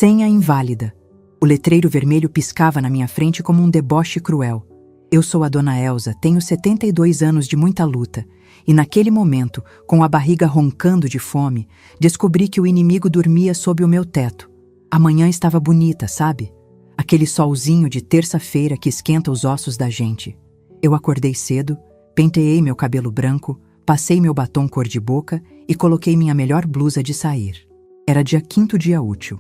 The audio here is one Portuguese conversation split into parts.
Senha inválida. O letreiro vermelho piscava na minha frente como um deboche cruel. Eu sou a Dona Elza, tenho 72 anos de muita luta, e naquele momento, com a barriga roncando de fome, descobri que o inimigo dormia sob o meu teto. A manhã estava bonita, sabe? Aquele solzinho de terça-feira que esquenta os ossos da gente. Eu acordei cedo, penteei meu cabelo branco, passei meu batom cor-de-boca e coloquei minha melhor blusa de sair. Era dia 5º dia útil,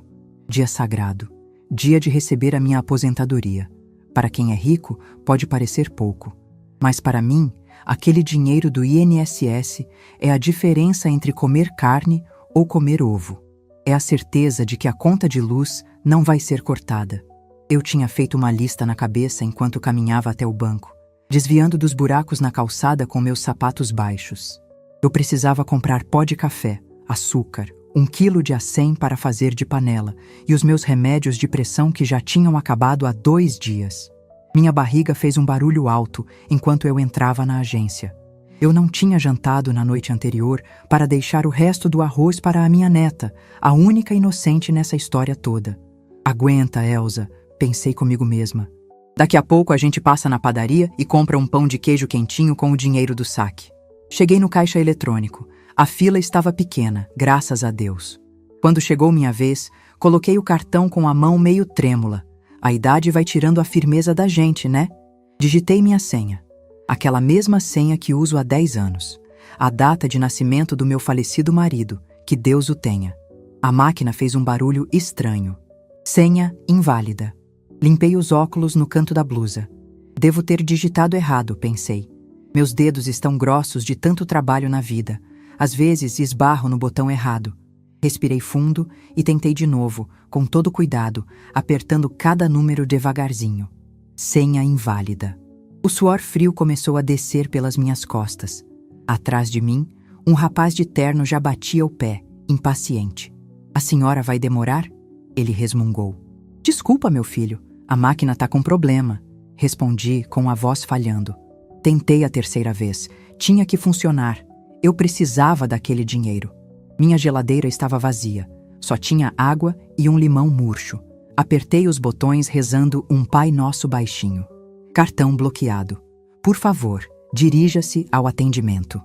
dia sagrado, dia de receber a minha aposentadoria. Para quem é rico, pode parecer pouco. Mas para mim, aquele dinheiro do INSS é a diferença entre comer carne ou comer ovo. É a certeza de que a conta de luz não vai ser cortada. Eu tinha feito uma lista na cabeça enquanto caminhava até o banco, desviando dos buracos na calçada com meus sapatos baixos. Eu precisava comprar pó de café, açúcar, 1 quilo de acém para fazer de panela e os meus remédios de pressão que já tinham acabado há 2 dias. Minha barriga fez um barulho alto enquanto eu entrava na agência. Eu não tinha jantado na noite anterior para deixar o resto do arroz para a minha neta, a única inocente nessa história toda. Aguenta, Elza, pensei comigo mesma. Daqui a pouco a gente passa na padaria e compra um pão de queijo quentinho com o dinheiro do saque. Cheguei no caixa eletrônico. A fila estava pequena, graças a Deus. Quando chegou minha vez, coloquei o cartão com a mão meio trêmula. A idade vai tirando a firmeza da gente, né? Digitei minha senha. Aquela mesma senha que uso há 10 anos. A data de nascimento do meu falecido marido, que Deus o tenha. A máquina fez um barulho estranho. Senha inválida. Limpei os óculos no canto da blusa. Devo ter digitado errado, pensei. Meus dedos estão grossos de tanto trabalho na vida. Às vezes esbarro no botão errado. Respirei fundo e tentei de novo, com todo cuidado, apertando cada número devagarzinho. Senha inválida. O suor frio começou a descer pelas minhas costas. Atrás de mim, um rapaz de terno já batia o pé, impaciente. A senhora vai demorar? Ele resmungou. Desculpa, meu filho, a máquina tá com problema. Respondi com a voz falhando. Tentei a terceira vez. Tinha que funcionar. Eu precisava daquele dinheiro. Minha geladeira estava vazia. Só tinha água e um limão murcho. Apertei os botões rezando um Pai Nosso baixinho. Cartão bloqueado. Por favor, dirija-se ao atendimento.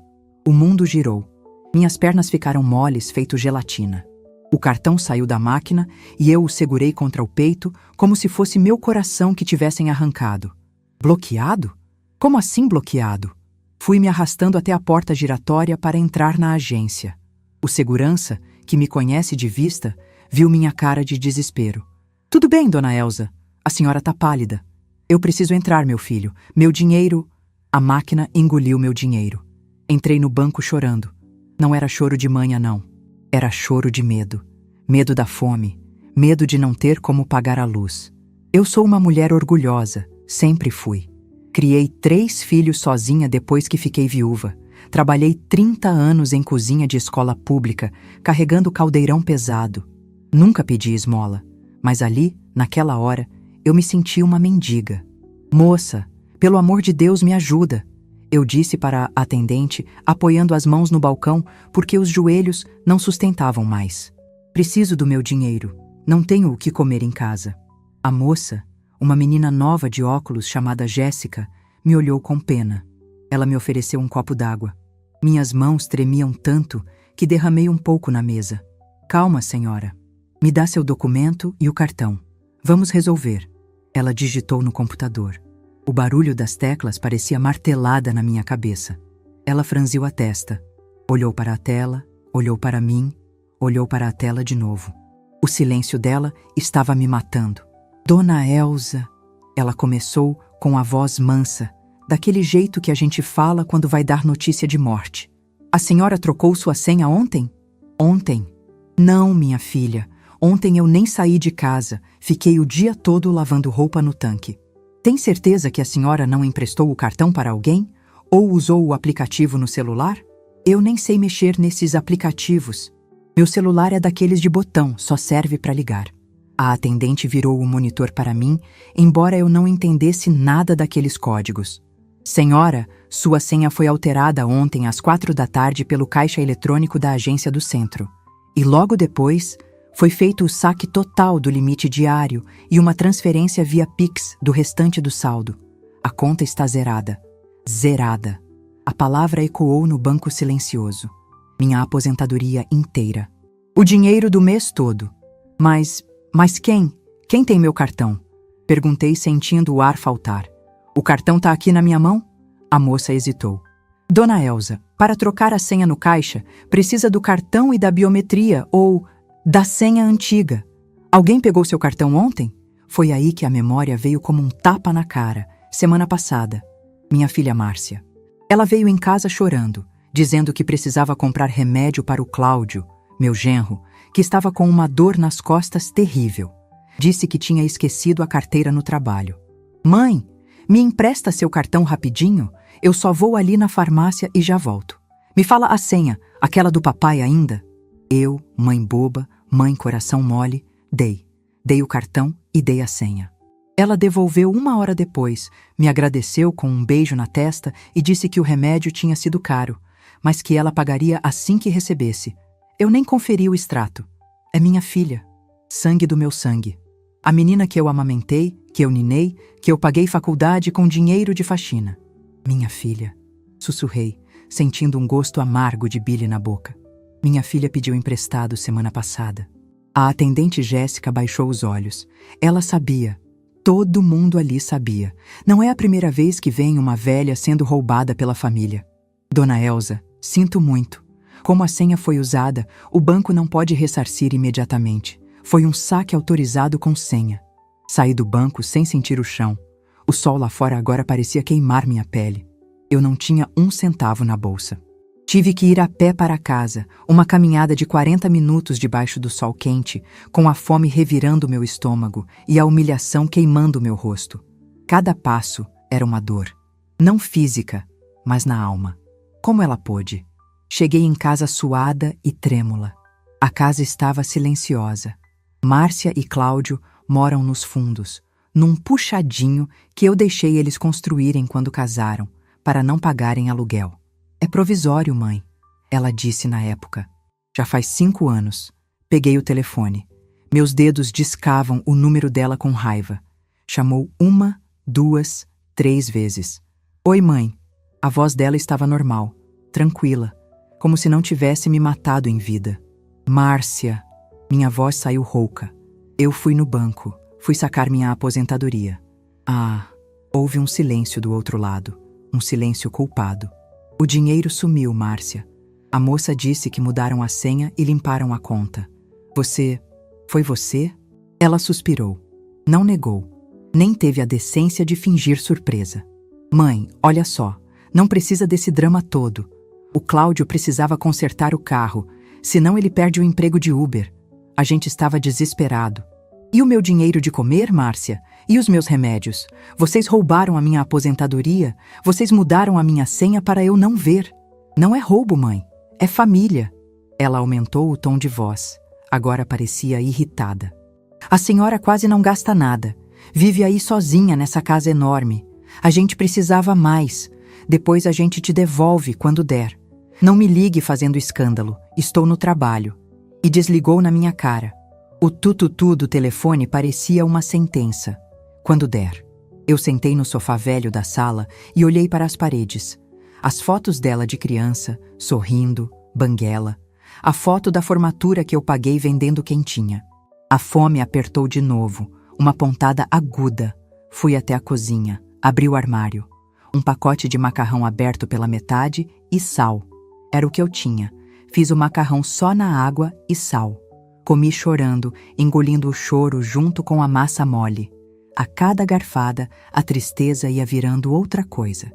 O mundo girou. Minhas pernas ficaram moles, feito gelatina. O cartão saiu da máquina e eu o segurei contra o peito como se fosse meu coração que tivessem arrancado. Bloqueado? Como assim bloqueado? Fui me arrastando até a porta giratória para entrar na agência. O segurança, que me conhece de vista, viu minha cara de desespero. Tudo bem, Dona Elza. A senhora tá pálida. Eu preciso entrar, meu filho. Meu dinheiro... A máquina engoliu meu dinheiro. Entrei no banco chorando. Não era choro de manha, não. Era choro de medo. Medo da fome. Medo de não ter como pagar a luz. Eu sou uma mulher orgulhosa. Sempre fui. Criei 3 filhos sozinha depois que fiquei viúva. Trabalhei 30 anos em cozinha de escola pública, carregando caldeirão pesado. Nunca pedi esmola, mas ali, naquela hora, eu me senti uma mendiga. Moça, pelo amor de Deus, me ajuda. Eu disse para a atendente, apoiando as mãos no balcão, porque os joelhos não sustentavam mais. Preciso do meu dinheiro. Não tenho o que comer em casa. A moça, uma menina nova de óculos chamada Jéssica, me olhou com pena. Ela me ofereceu um copo d'água. Minhas mãos tremiam tanto que derramei um pouco na mesa. Calma, senhora. Me dá seu documento e o cartão. Vamos resolver. Ela digitou no computador. O barulho das teclas parecia martelada na minha cabeça. Ela franziu a testa. Olhou para a tela, olhou para mim, olhou para a tela de novo. O silêncio dela estava me matando. Dona Elza, ela começou com a voz mansa, daquele jeito que a gente fala quando vai dar notícia de morte. A senhora trocou sua senha ontem? Ontem. Não, minha filha. Ontem eu nem saí de casa. Fiquei o dia todo lavando roupa no tanque. Tem certeza que a senhora não emprestou o cartão para alguém? Ou usou o aplicativo no celular? Eu nem sei mexer nesses aplicativos. Meu celular é daqueles de botão, só serve para ligar. A atendente virou o monitor para mim, embora eu não entendesse nada daqueles códigos. Senhora, sua senha foi alterada ontem às 4 da tarde pelo caixa eletrônico da agência do centro. E logo depois, Foi feito o saque total do limite diário e uma transferência via Pix do restante do saldo. A conta está zerada. Zerada. A palavra ecoou no banco silencioso. Minha aposentadoria inteira. O dinheiro do mês todo. Mas quem? Quem tem meu cartão? Perguntei sentindo o ar faltar. O cartão tá aqui na minha mão? A moça hesitou. Dona Elza, para trocar a senha no caixa, precisa do cartão e da biometria ou da senha antiga. Alguém pegou seu cartão ontem? Foi aí que a memória veio como um tapa na cara, semana passada. Minha filha Márcia. Ela veio em casa chorando, dizendo que precisava comprar remédio para o Cláudio, meu genro, que estava com uma dor nas costas terrível. Disse que tinha esquecido a carteira no trabalho. Mãe, me empresta seu cartão rapidinho? Eu só vou ali na farmácia e já volto. Me fala a senha, aquela do papai ainda? Eu, mãe boba, mãe coração mole, dei o cartão e dei a senha. Ela devolveu 1 hora depois, me agradeceu com um beijo na testa e disse que o remédio tinha sido caro, mas que ela pagaria assim que recebesse. Eu nem conferi o extrato. É minha filha, sangue do meu sangue. A menina que eu amamentei, que eu ninei, que eu paguei faculdade com dinheiro de faxina. Minha filha, sussurrei, sentindo um gosto amargo de bile na boca. Minha filha pediu emprestado semana passada. A atendente Jéssica baixou os olhos. Ela sabia. Todo mundo ali sabia. Não é a primeira vez que vem uma velha sendo roubada pela família. Dona Elza, sinto muito. Como a senha foi usada, o banco não pode ressarcir imediatamente. Foi um saque autorizado com senha. Saí do banco sem sentir o chão. O sol lá fora agora parecia queimar minha pele. Eu não tinha 1 centavo na bolsa. Tive que ir a pé para casa, uma caminhada de 40 minutos debaixo do sol quente, com a fome revirando meu estômago e a humilhação queimando meu rosto. Cada passo era uma dor. Não física, mas na alma. Como ela pôde? Cheguei em casa suada e trêmula. A casa estava silenciosa. Márcia e Cláudio moram nos fundos, num puxadinho que eu deixei eles construírem quando casaram, para não pagarem aluguel. É provisório, mãe, ela disse na época. Já faz 5 anos. Peguei o telefone. Meus dedos discavam o número dela com raiva. Chamou 1, 2, 3 vezes. Oi, mãe. A voz dela estava normal, tranquila, como se não tivesse me matado em vida. Márcia. Minha voz saiu rouca. Eu fui no banco, fui sacar minha aposentadoria. Ah, houve um silêncio do outro lado, um silêncio culpado. O dinheiro sumiu, Márcia. A moça disse que mudaram a senha e limparam a conta. Foi você? Ela suspirou. Não negou. Nem teve a decência de fingir surpresa. Mãe, olha só, não precisa desse drama todo. O Cláudio precisava consertar o carro, senão ele perde o emprego de Uber. A gente estava desesperado. E o meu dinheiro de comer, Márcia? E os meus remédios? Vocês roubaram a minha aposentadoria? Vocês mudaram a minha senha para eu não ver? Não é roubo, mãe. É família. Ela aumentou o tom de voz. Agora parecia irritada. A senhora quase não gasta nada. Vive aí sozinha nessa casa enorme. A gente precisava mais. Depois a gente te devolve quando der. Não me ligue fazendo escândalo. Estou no trabalho. E desligou na minha cara. O tututu do telefone parecia uma sentença. Quando der. Eu sentei no sofá velho da sala e olhei para as paredes. As fotos dela de criança, sorrindo, banguela. A foto da formatura que eu paguei vendendo quentinha. A fome apertou de novo, uma pontada aguda. Fui até a cozinha, abri o armário. Um pacote de macarrão aberto pela metade e sal. Era o que eu tinha. Fiz o macarrão só na água e sal. Comi chorando, engolindo o choro junto com a massa mole. A cada garfada, a tristeza ia virando outra coisa.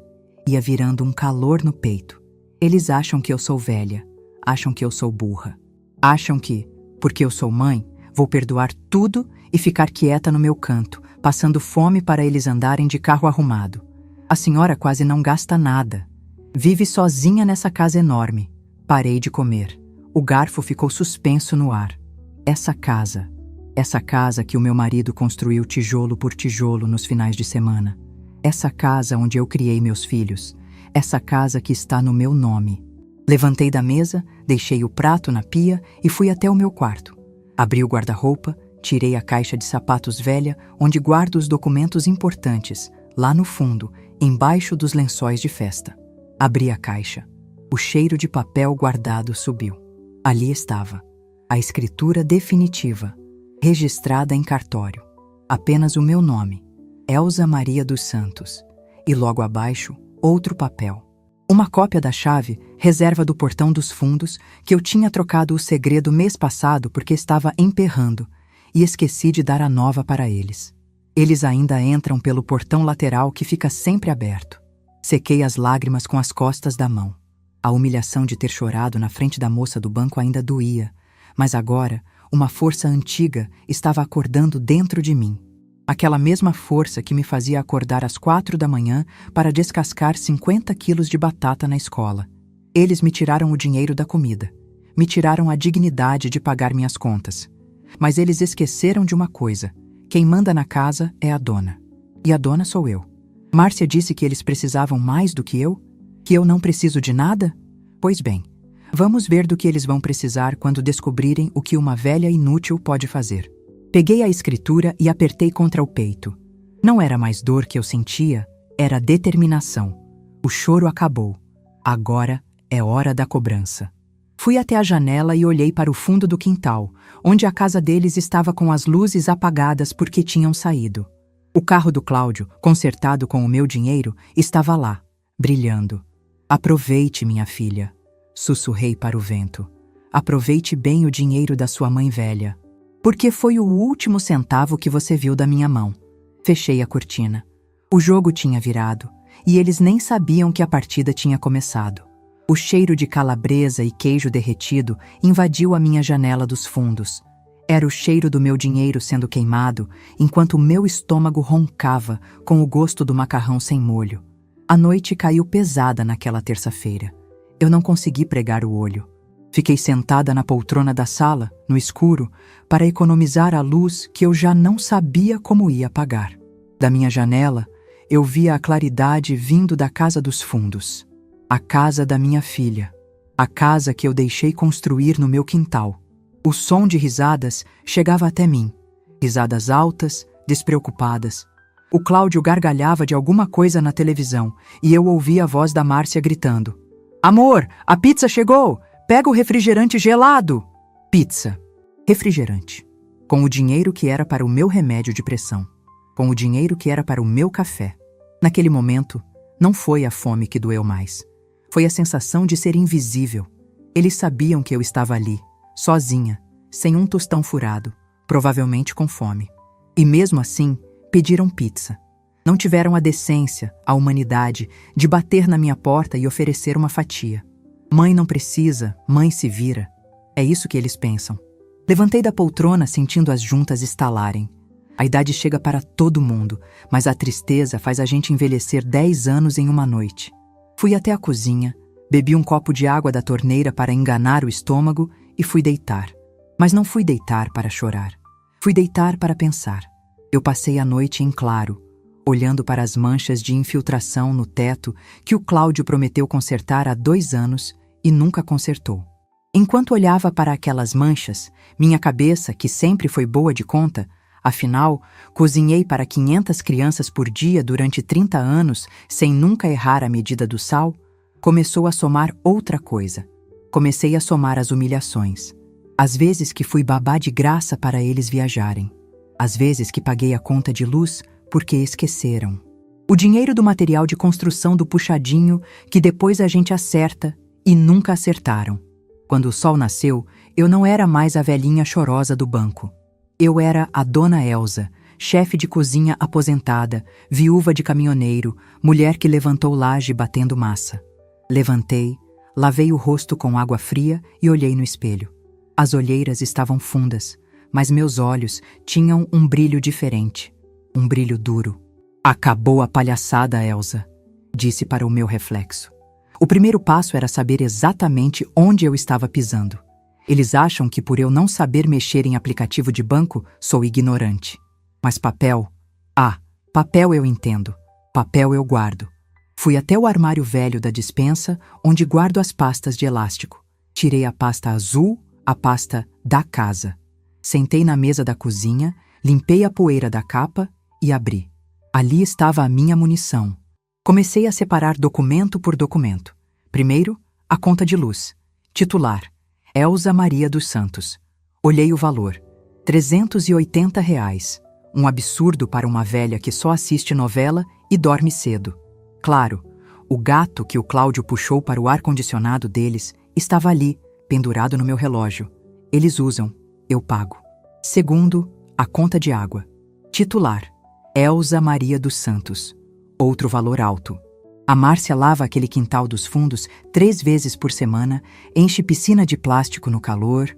Ia virando um calor no peito. Eles acham que eu sou velha. Acham que eu sou burra. Acham que, porque eu sou mãe, vou perdoar tudo e ficar quieta no meu canto, passando fome para eles andarem de carro arrumado. A senhora quase não gasta nada. Vive sozinha nessa casa enorme. Parei de comer. O garfo ficou suspenso no ar. Essa casa que o meu marido construiu tijolo por tijolo nos finais de semana. Essa casa onde eu criei meus filhos. Essa casa que está no meu nome. Levantei da mesa, deixei o prato na pia e fui até o meu quarto. Abri o guarda-roupa, tirei a caixa de sapatos velha, onde guardo os documentos importantes, lá no fundo, embaixo dos lençóis de festa. Abri a caixa. O cheiro de papel guardado subiu. Ali estava. A escritura definitiva, registrada em cartório. Apenas o meu nome, Elza Maria dos Santos. E logo abaixo, outro papel. Uma cópia da chave, reserva do portão dos fundos, que eu tinha trocado o segredo mês passado porque estava emperrando, e esqueci de dar a nova para eles. Eles ainda entram pelo portão lateral que fica sempre aberto. Sequei as lágrimas com as costas da mão. A humilhação de ter chorado na frente da moça do banco ainda doía, mas agora, uma força antiga estava acordando dentro de mim. Aquela mesma força que me fazia acordar às 4 da manhã para descascar 50 quilos de batata na escola. Eles me tiraram o dinheiro da comida. Me tiraram a dignidade de pagar minhas contas. Mas eles esqueceram de uma coisa. Quem manda na casa é a dona. E a dona sou eu. Márcia disse que eles precisavam mais do que eu? Que eu não preciso de nada? Pois bem, vamos ver do que eles vão precisar quando descobrirem o que uma velha inútil pode fazer. Peguei a escritura e apertei contra o peito. Não era mais dor que eu sentia, era determinação. O choro acabou. Agora é hora da cobrança. Fui até a janela e olhei para o fundo do quintal, onde a casa deles estava com as luzes apagadas porque tinham saído. O carro do Cláudio, consertado com o meu dinheiro, estava lá, brilhando. Aproveite, minha filha, sussurrei para o vento. Aproveite bem o dinheiro da sua mãe velha. Porque foi o último centavo que você viu da minha mão. Fechei a cortina. O jogo tinha virado, e eles nem sabiam que a partida tinha começado. O cheiro de calabresa e queijo derretido invadiu a minha janela dos fundos. Era o cheiro do meu dinheiro sendo queimado, enquanto o meu estômago roncava com o gosto do macarrão sem molho. A noite caiu pesada naquela terça-feira. Eu não consegui pregar o olho. Fiquei sentada na poltrona da sala, no escuro, para economizar a luz que eu já não sabia como ia apagar. Da minha janela, eu via a claridade vindo da casa dos fundos. A casa da minha filha. A casa que eu deixei construir no meu quintal. O som de risadas chegava até mim. Risadas altas, despreocupadas. O Cláudio gargalhava de alguma coisa na televisão e eu ouvia a voz da Márcia gritando: "Amor, a pizza chegou! Pega o refrigerante gelado!" Pizza. Refrigerante. Com o dinheiro que era para o meu remédio de pressão. Com o dinheiro que era para o meu café. Naquele momento, não foi a fome que doeu mais. Foi a sensação de ser invisível. Eles sabiam que eu estava ali, sozinha, sem um tostão furado, provavelmente com fome. E mesmo assim, pediram pizza. Não tiveram a decência, a humanidade, de bater na minha porta e oferecer uma fatia. Mãe não precisa, mãe se vira. É isso que eles pensam. Levantei da poltrona sentindo as juntas estalarem. A idade chega para todo mundo, mas a tristeza faz a gente envelhecer 10 anos em uma noite. Fui até a cozinha, bebi um copo de água da torneira para enganar o estômago e fui deitar. Mas não fui deitar para chorar. Fui deitar para pensar. Eu passei a noite em claro, olhando para as manchas de infiltração no teto que o Cláudio prometeu consertar há 2 anos e nunca consertou. Enquanto olhava para aquelas manchas, minha cabeça, que sempre foi boa de conta, afinal, cozinhei para 500 crianças por dia durante 30 anos sem nunca errar a medida do sal, começou a somar outra coisa. Comecei a somar as humilhações. As vezes que fui babá de graça para eles viajarem. As vezes que paguei a conta de luz porque esqueceram. O dinheiro do material de construção do puxadinho que depois a gente acerta e nunca acertaram. Quando o sol nasceu, eu não era mais a velhinha chorosa do banco. Eu era a dona Elza, chefe de cozinha aposentada, viúva de caminhoneiro, mulher que levantou laje batendo massa. Levantei, lavei o rosto com água fria e olhei no espelho. As olheiras estavam fundas, mas meus olhos tinham um brilho diferente, um brilho duro. "Acabou a palhaçada, Elza", disse para o meu reflexo. O primeiro passo era saber exatamente onde eu estava pisando. Eles acham que por eu não saber mexer em aplicativo de banco, sou ignorante. Mas papel? Papel eu entendo. Papel eu guardo. Fui até o armário velho da despensa, onde guardo as pastas de elástico. Tirei a pasta azul, a pasta da casa. Sentei na mesa da cozinha, limpei a poeira da capa e abri. Ali estava a minha munição. Comecei a separar documento por documento. Primeiro, a conta de luz. Titular: Elza Maria dos Santos. Olhei o valor: R$ 380. Um absurdo para uma velha que só assiste novela e dorme cedo. Claro, o gato que o Cláudio puxou para o ar-condicionado deles estava ali, pendurado no meu relógio. Eles usam, eu pago. Segundo, a conta de água. Titular: Elza Maria dos Santos. Outro valor alto. A Márcia lava aquele quintal dos fundos 3 vezes por semana, enche piscina de plástico no calor,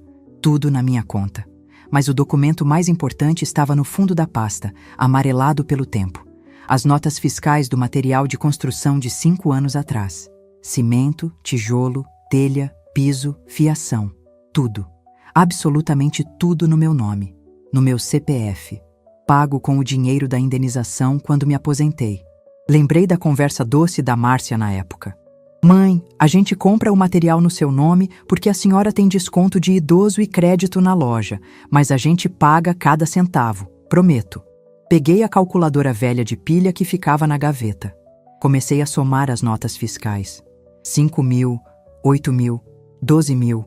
tudo na minha conta. Mas o documento mais importante estava no fundo da pasta, amarelado pelo tempo. As notas fiscais do material de construção de 5 anos atrás. Cimento, tijolo, telha, piso, fiação. Tudo. Absolutamente tudo no meu nome. No meu CPF. Pago com o dinheiro da indenização quando me aposentei. Lembrei da conversa doce da Márcia na época. Mãe, a gente compra o material no seu nome porque a senhora tem desconto de idoso e crédito na loja, mas a gente paga cada centavo, prometo. Peguei a calculadora velha de pilha que ficava na gaveta. Comecei a somar as notas fiscais. 5 mil, 8 mil, 12 mil.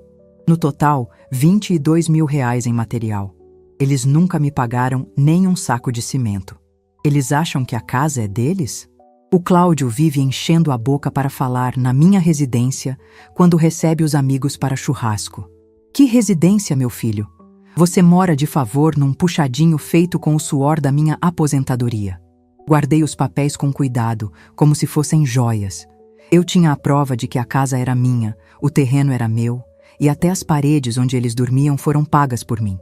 No total, R$ 22 mil em material. Eles nunca me pagaram nem um saco de cimento. Eles acham que a casa é deles? O Cláudio vive enchendo a boca para falar na minha residência quando recebe os amigos para churrasco. Que residência, meu filho? Você mora de favor num puxadinho feito com o suor da minha aposentadoria. Guardei os papéis com cuidado, como se fossem joias. Eu tinha a prova de que a casa era minha, o terreno era meu, e até as paredes onde eles dormiam foram pagas por mim.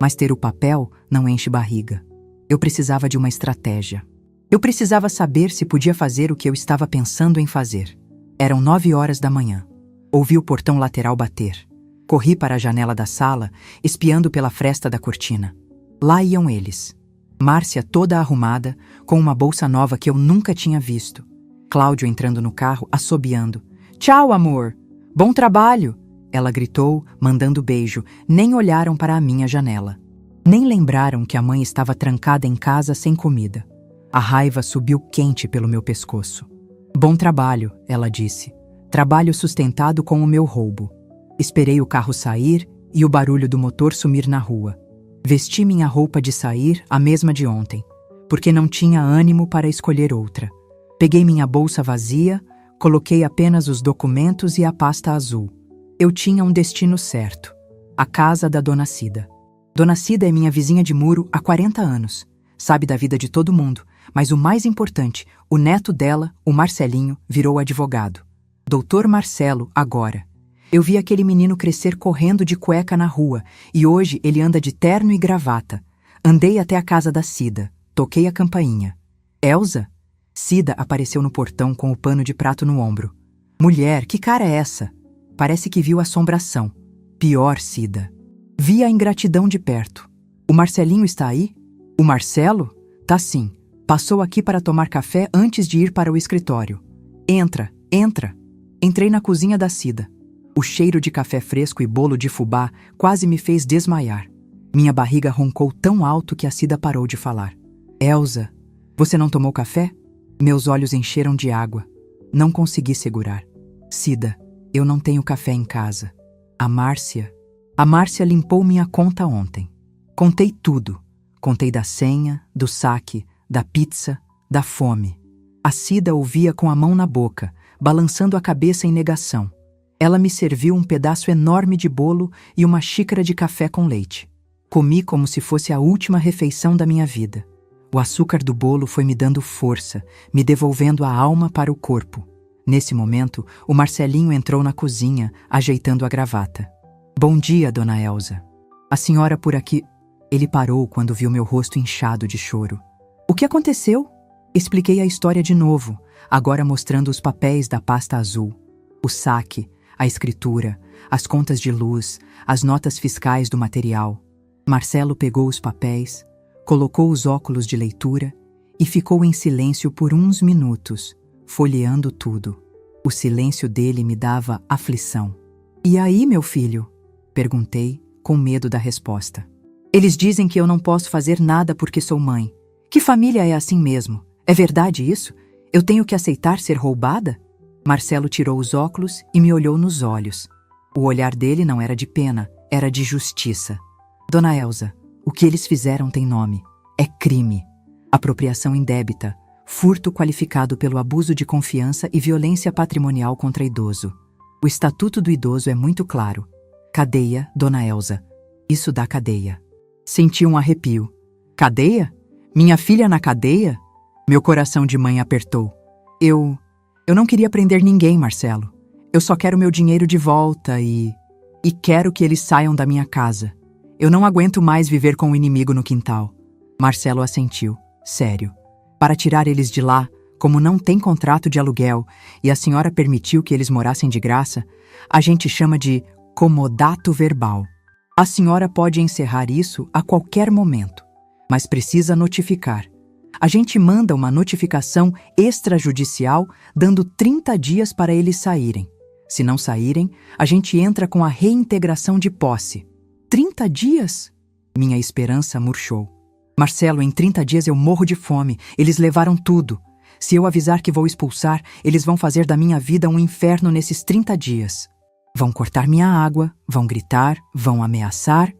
Mas ter o papel não enche barriga. Eu precisava de uma estratégia. Eu precisava saber se podia fazer o que eu estava pensando em fazer. Eram 9 horas da manhã. Ouvi o portão lateral bater. Corri para a janela da sala, espiando pela fresta da cortina. Lá iam eles. Márcia toda arrumada, com uma bolsa nova que eu nunca tinha visto. Cláudio entrando no carro, assobiando. Tchau, amor! Bom trabalho! Ela gritou, mandando beijo. Nem olharam para a minha janela. Nem lembraram que a mãe estava trancada em casa sem comida. A raiva subiu quente pelo meu pescoço. Bom trabalho, ela disse. Trabalho sustentado com o meu roubo. Esperei o carro sair e o barulho do motor sumir na rua. Vesti minha roupa de sair, a mesma de ontem, porque não tinha ânimo para escolher outra. Peguei minha bolsa vazia, coloquei apenas os documentos e a pasta azul. Eu tinha um destino certo. A casa da Dona Cida. Dona Cida é minha vizinha de muro há 40 anos. Sabe da vida de todo mundo, mas o mais importante, o neto dela, o Marcelinho, virou advogado. Doutor Marcelo, agora. Eu vi aquele menino crescer correndo de cueca na rua, e hoje ele anda de terno e gravata. Andei até a casa da Cida, toquei a campainha. Elza? Cida apareceu no portão com o pano de prato no ombro. Mulher, que cara é essa? Parece que viu assombração. Pior, Cida. Vi a ingratidão de perto. O Marcelinho está aí? O Marcelo? Tá sim. Passou aqui para tomar café antes de ir para o escritório. Entra, entra. Entrei na cozinha da Cida. O cheiro de café fresco e bolo de fubá quase me fez desmaiar. Minha barriga roncou tão alto que a Cida parou de falar. Elza, você não tomou café? Meus olhos encheram de água. Não consegui segurar. Cida, eu não tenho café em casa. A Márcia limpou minha conta ontem. Contei tudo. Contei da senha, do saque, da pizza, da fome. A Cida ouvia com a mão na boca, balançando a cabeça em negação. Ela me serviu um pedaço enorme de bolo e uma xícara de café com leite. Comi como se fosse a última refeição da minha vida. O açúcar do bolo foi me dando força, me devolvendo a alma para o corpo. Nesse momento, o Marcelinho entrou na cozinha, ajeitando a gravata. Bom dia, dona Elza. A senhora por aqui... Ele parou quando viu meu rosto inchado de choro. O que aconteceu? Expliquei a história de novo, agora mostrando os papéis da pasta azul. O saque, a escritura, as contas de luz, as notas fiscais do material. Marcelo pegou os papéis, colocou os óculos de leitura e ficou em silêncio por uns minutos, folheando tudo. O silêncio dele me dava aflição. E aí, meu filho? Perguntei, com medo da resposta. Eles dizem que eu não posso fazer nada porque sou mãe. Que família é assim mesmo? É verdade isso? Eu tenho que aceitar ser roubada? Marcelo tirou os óculos e me olhou nos olhos. O olhar dele não era de pena, era de justiça. Dona Elza, o que eles fizeram tem nome. É crime. Apropriação indébita, furto qualificado pelo abuso de confiança e violência patrimonial contra idoso. O Estatuto do Idoso é muito claro. Cadeia, Dona Elza. Isso dá cadeia. Senti um arrepio. Cadeia? Minha filha na cadeia? Meu coração de mãe apertou. Eu não queria prender ninguém, Marcelo. Eu só quero meu dinheiro de volta e quero que eles saiam da minha casa. Eu não aguento mais viver com o inimigo no quintal. Marcelo assentiu. Sério. Para tirar eles de lá, como não tem contrato de aluguel e a senhora permitiu que eles morassem de graça, a gente chama de comodato verbal. A senhora pode encerrar isso a qualquer momento, mas precisa notificar. A gente manda uma notificação extrajudicial dando 30 dias para eles saírem. Se não saírem, a gente entra com a reintegração de posse. 30 dias? Minha esperança murchou. Marcelo, em 30 dias eu morro de fome. Eles levaram tudo. Se eu avisar que vou expulsar, eles vão fazer da minha vida um inferno nesses 30 dias. Vão cortar minha água, vão gritar, vão ameaçar.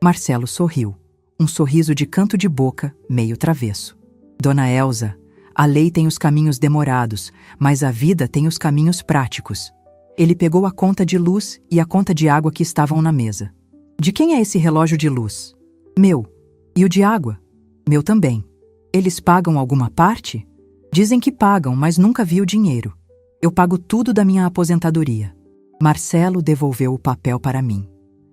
Marcelo sorriu. Um sorriso de canto de boca, meio travesso. Dona Elza, a lei tem os caminhos demorados, mas a vida tem os caminhos práticos. Ele pegou a conta de luz e a conta de água que estavam na mesa. De quem é esse relógio de luz? Meu. E o de água? Meu também. Eles pagam alguma parte? Dizem que pagam, mas nunca vi o dinheiro. Eu pago tudo da minha aposentadoria. Marcelo devolveu o papel para mim.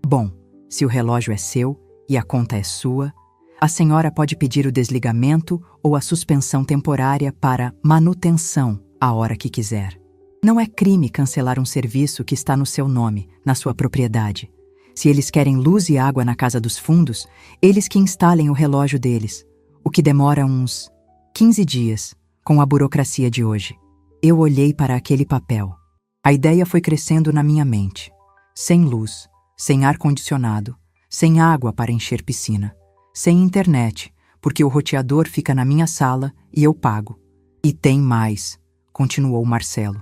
Bom, se o relógio é seu e a conta é sua, a senhora pode pedir o desligamento ou a suspensão temporária para manutenção a hora que quiser. Não é crime cancelar um serviço que está no seu nome, na sua propriedade. Se eles querem luz e água na casa dos fundos, eles que instalem o relógio deles, o que demora uns 15 dias, com a burocracia de hoje. Eu olhei para aquele papel. A ideia foi crescendo na minha mente. Sem luz, sem ar-condicionado, sem água para encher piscina, sem internet, porque o roteador fica na minha sala e eu pago. E tem mais, continuou Marcelo.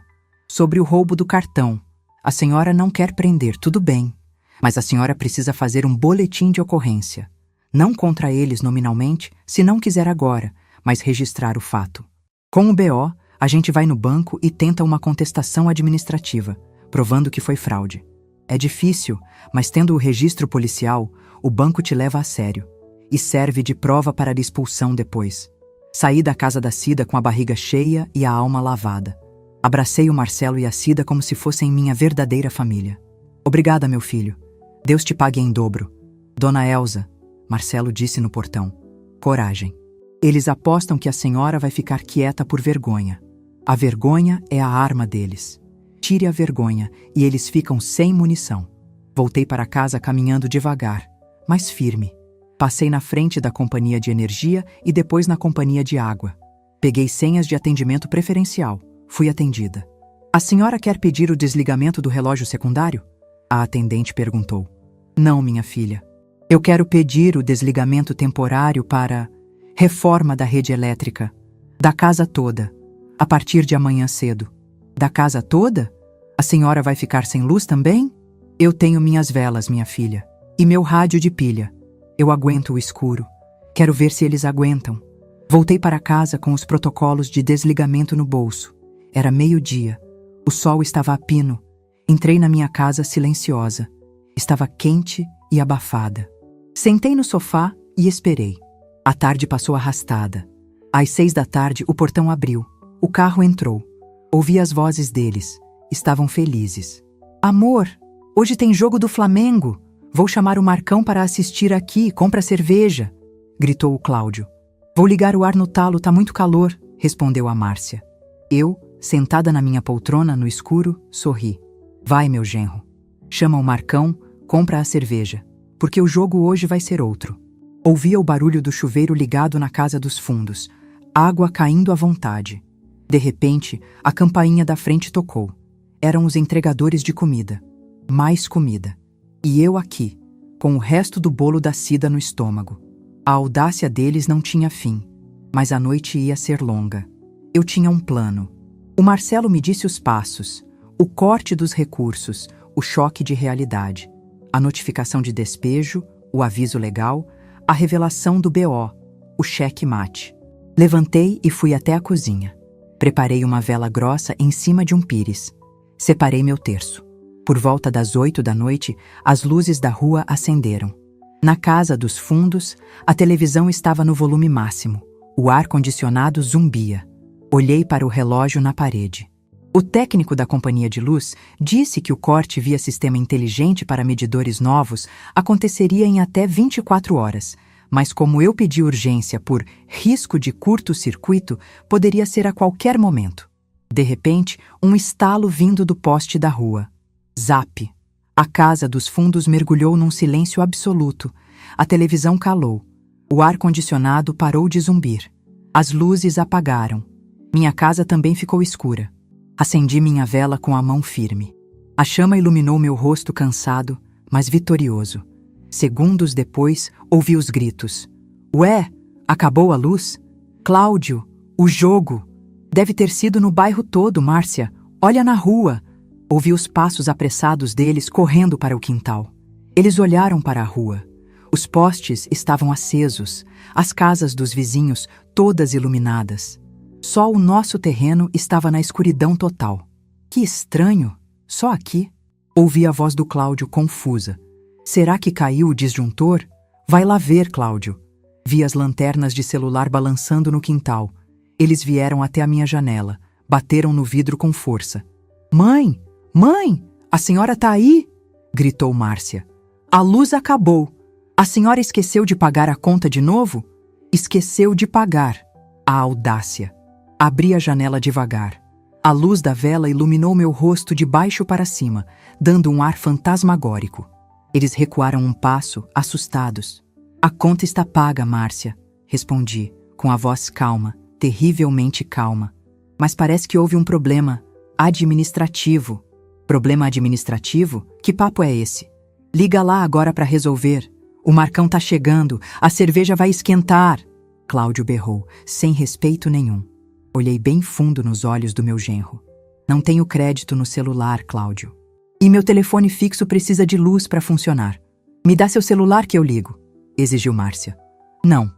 Sobre o roubo do cartão. A senhora não quer prender, tudo bem. Mas a senhora precisa fazer um boletim de ocorrência. Não contra eles nominalmente, se não quiser agora, mas registrar o fato. Com o BO, a gente vai no banco e tenta uma contestação administrativa, provando que foi fraude. É difícil, mas tendo o registro policial, o banco te leva a sério e serve de prova para a expulsão depois. Saí da casa da Cida com a barriga cheia e a alma lavada. Abracei o Marcelo e a Cida como se fossem minha verdadeira família. Obrigada, meu filho. Deus te pague em dobro. Dona Elza, Marcelo disse no portão. Coragem. Eles apostam que a senhora vai ficar quieta por vergonha. A vergonha é a arma deles. Tire a vergonha e eles ficam sem munição. Voltei para casa caminhando devagar, mas firme. Passei na frente da companhia de energia e depois na companhia de água. Peguei senhas de atendimento preferencial. Fui atendida. A senhora quer pedir o desligamento do relógio secundário? A atendente perguntou. Não, minha filha. Eu quero pedir o desligamento temporário para reforma da rede elétrica. Da casa toda. A partir de amanhã cedo. Da casa toda? A senhora vai ficar sem luz também? Eu tenho minhas velas, minha filha. E meu rádio de pilha. Eu aguento o escuro. Quero ver se eles aguentam. Voltei para casa com os protocolos de desligamento no bolso. Era meio-dia. O sol estava a pino. Entrei na minha casa silenciosa. Estava quente e abafada. Sentei no sofá e esperei. A tarde passou arrastada. Às 6 da tarde, o portão abriu. O carro entrou. Ouvi as vozes deles. Estavam felizes. Amor, hoje tem jogo do Flamengo. Vou chamar o Marcão para assistir aqui. Compra cerveja. Gritou o Cláudio. Vou ligar o ar no talo, tá muito calor, respondeu a Márcia. Eu, sentada na minha poltrona no escuro, sorri. Vai, meu genro. Chama o Marcão, compra a cerveja, porque o jogo hoje vai ser outro. Ouvia o barulho do chuveiro ligado na casa dos fundos, água caindo à vontade. De repente, a campainha da frente tocou. Eram os entregadores de comida. Mais comida. E eu aqui, com o resto do bolo da Cida no estômago. A audácia deles não tinha fim, mas a noite ia ser longa. Eu tinha um plano. O Marcelo me disse os passos, o corte dos recursos, o choque de realidade, a notificação de despejo, o aviso legal, a revelação do BO, o cheque-mate. Levantei e fui até a cozinha. Preparei uma vela grossa em cima de um pires. Separei meu terço. Por volta das 8 da noite, as luzes da rua acenderam. Na casa dos fundos, a televisão estava no volume máximo. O ar-condicionado zumbia. Olhei para o relógio na parede. O técnico da companhia de luz disse que o corte via sistema inteligente para medidores novos aconteceria em até 24 horas, mas como eu pedi urgência por risco de curto-circuito, poderia ser a qualquer momento. De repente, um estalo vindo do poste da rua. Zap! A casa dos fundos mergulhou num silêncio absoluto. A televisão calou. O ar-condicionado parou de zumbir. As luzes apagaram. Minha casa também ficou escura. Acendi minha vela com a mão firme. A chama iluminou meu rosto cansado, mas vitorioso. Segundos depois, ouvi os gritos. Ué, acabou a luz? Cláudio, o jogo! Deve ter sido no bairro todo, Márcia. Olha na rua! Ouvi os passos apressados deles correndo para o quintal. Eles olharam para a rua. Os postes estavam acesos, as casas dos vizinhos todas iluminadas. Só o nosso terreno estava na escuridão total. Que estranho! Só aqui? Ouvi a voz do Cláudio confusa. Será que caiu o disjuntor? Vai lá ver, Cláudio. Vi as lanternas de celular balançando no quintal. Eles vieram até a minha janela, bateram no vidro com força. Mãe! Mãe! A senhora tá aí? Gritou Márcia. A luz acabou. A senhora esqueceu de pagar a conta de novo? Esqueceu de pagar. A audácia. Abri a janela devagar. A luz da vela iluminou meu rosto de baixo para cima, dando um ar fantasmagórico. Eles recuaram um passo, assustados. A conta está paga, Márcia, respondi, com a voz calma, terrivelmente calma. Mas parece que houve um problema administrativo. Problema administrativo? Que papo é esse? Liga lá agora para resolver. O Marcão tá chegando, a cerveja vai esquentar. Cláudio berrou, sem respeito nenhum. Olhei bem fundo nos olhos do meu genro. Não tenho crédito no celular, Cláudio. E meu telefone fixo precisa de luz para funcionar. Me dá seu celular que eu ligo, exigiu Márcia. Não.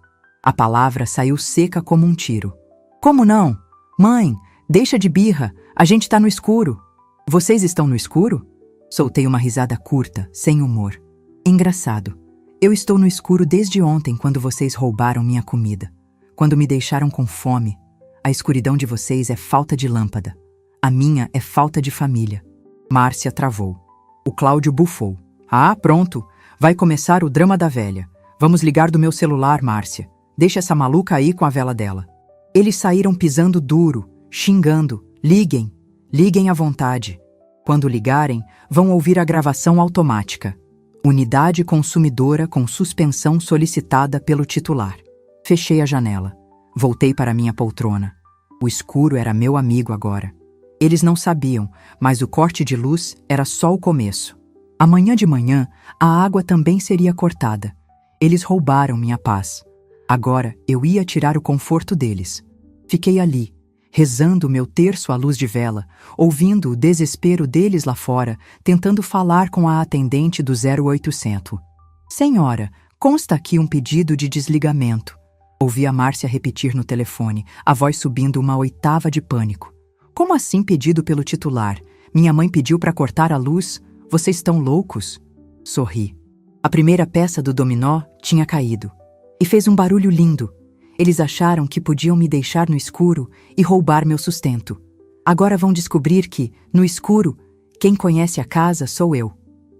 A palavra saiu seca como um tiro. Como não? Mãe, deixa de birra, a gente tá no escuro. Vocês estão no escuro? Soltei uma risada curta, sem humor. Engraçado. Eu estou no escuro desde ontem, quando vocês roubaram minha comida. Quando me deixaram com fome. A escuridão de vocês é falta de lâmpada. A minha é falta de família. Márcia travou. O Cláudio bufou. Ah, pronto. Vai começar o drama da velha. Vamos ligar do meu celular, Márcia. Deixa essa maluca aí com a vela dela. Eles saíram pisando duro, xingando. Liguem. Liguem à vontade. Quando ligarem, vão ouvir a gravação automática. Unidade consumidora com suspensão solicitada pelo titular. Fechei a janela. Voltei para minha poltrona. O escuro era meu amigo agora. Eles não sabiam, mas o corte de luz era só o começo. Amanhã de manhã, a água também seria cortada. Eles roubaram minha paz. Agora eu ia tirar o conforto deles. Fiquei ali, rezando meu terço à luz de vela, ouvindo o desespero deles lá fora, tentando falar com a atendente do 0800. Senhora, consta aqui um pedido de desligamento. Ouvi a Márcia repetir no telefone, a voz subindo uma oitava de pânico. Como assim pedido pelo titular? Minha mãe pediu para cortar a luz? Vocês estão loucos? Sorri. A primeira peça do dominó tinha caído. E fez um barulho lindo. Eles acharam que podiam me deixar no escuro e roubar meu sustento. Agora vão descobrir que, no escuro, quem conhece a casa sou eu.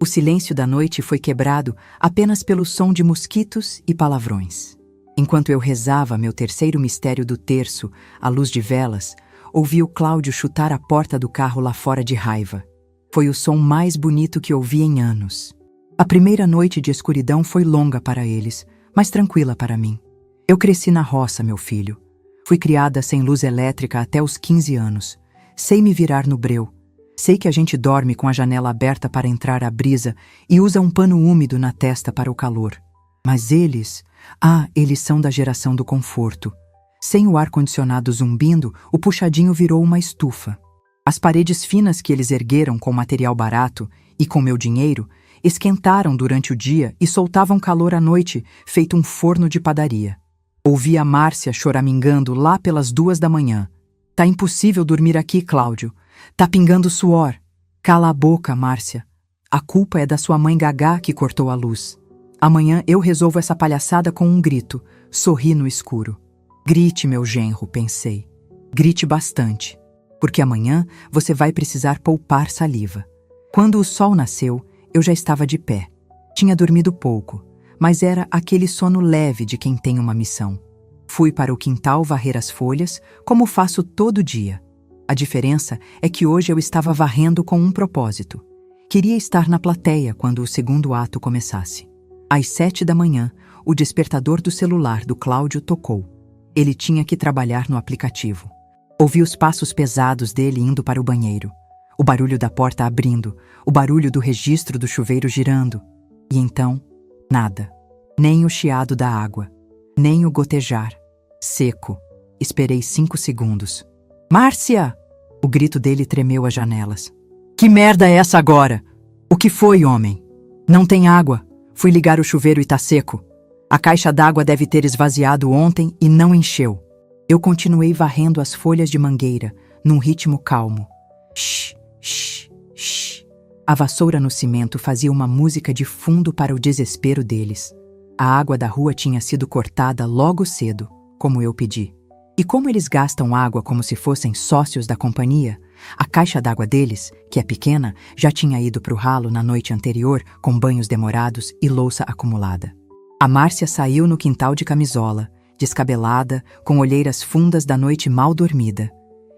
O silêncio da noite foi quebrado apenas pelo som de mosquitos e palavrões. Enquanto eu rezava meu terceiro mistério do terço, à luz de velas, ouvi o Cláudio chutar a porta do carro lá fora de raiva. Foi o som mais bonito que ouvi em anos. A primeira noite de escuridão foi longa para eles, mas tranquila para mim. Eu cresci na roça, meu filho. Fui criada sem luz elétrica até os 15 anos. Sei me virar no breu. Sei que a gente dorme com a janela aberta para entrar a brisa e usa um pano úmido na testa para o calor. Mas eles são da geração do conforto. Sem o ar-condicionado zumbindo, o puxadinho virou uma estufa. As paredes finas que eles ergueram com material barato e com meu dinheiro esquentaram durante o dia e soltavam calor à noite, feito um forno de padaria. Ouvi a Márcia choramingando lá pelas 2 da manhã. Tá impossível dormir aqui, Cláudio. Tá pingando suor. Cala a boca, Márcia. A culpa é da sua mãe Gagá que cortou a luz. Amanhã eu resolvo essa palhaçada com um grito. Sorri no escuro. Grite, meu genro, pensei. Grite bastante. Porque amanhã você vai precisar poupar saliva. Quando o sol nasceu, eu já estava de pé. Tinha dormido pouco, mas era aquele sono leve de quem tem uma missão. Fui para o quintal varrer as folhas, como faço todo dia. A diferença é que hoje eu estava varrendo com um propósito. Queria estar na plateia quando o segundo ato começasse. Às 7 da manhã, o despertador do celular do Cláudio tocou. Ele tinha que trabalhar no aplicativo. Ouvi os passos pesados dele indo para o banheiro. O barulho da porta abrindo, o barulho do registro do chuveiro girando. E então, nada. Nem o chiado da água, nem o gotejar. Seco. Esperei 5 segundos. Márcia! O grito dele tremeu as janelas. Que merda é essa agora? O que foi, homem? Não tem água. Fui ligar o chuveiro e tá seco. A caixa d'água deve ter esvaziado ontem e não encheu. Eu continuei varrendo as folhas de mangueira, num ritmo calmo. Shh, shh, shh. A vassoura no cimento fazia uma música de fundo para o desespero deles. A água da rua tinha sido cortada logo cedo, como eu pedi. E como eles gastam água como se fossem sócios da companhia, a caixa d'água deles, que é pequena, já tinha ido para o ralo na noite anterior com banhos demorados e louça acumulada. A Márcia saiu no quintal de camisola, descabelada, com olheiras fundas da noite mal dormida.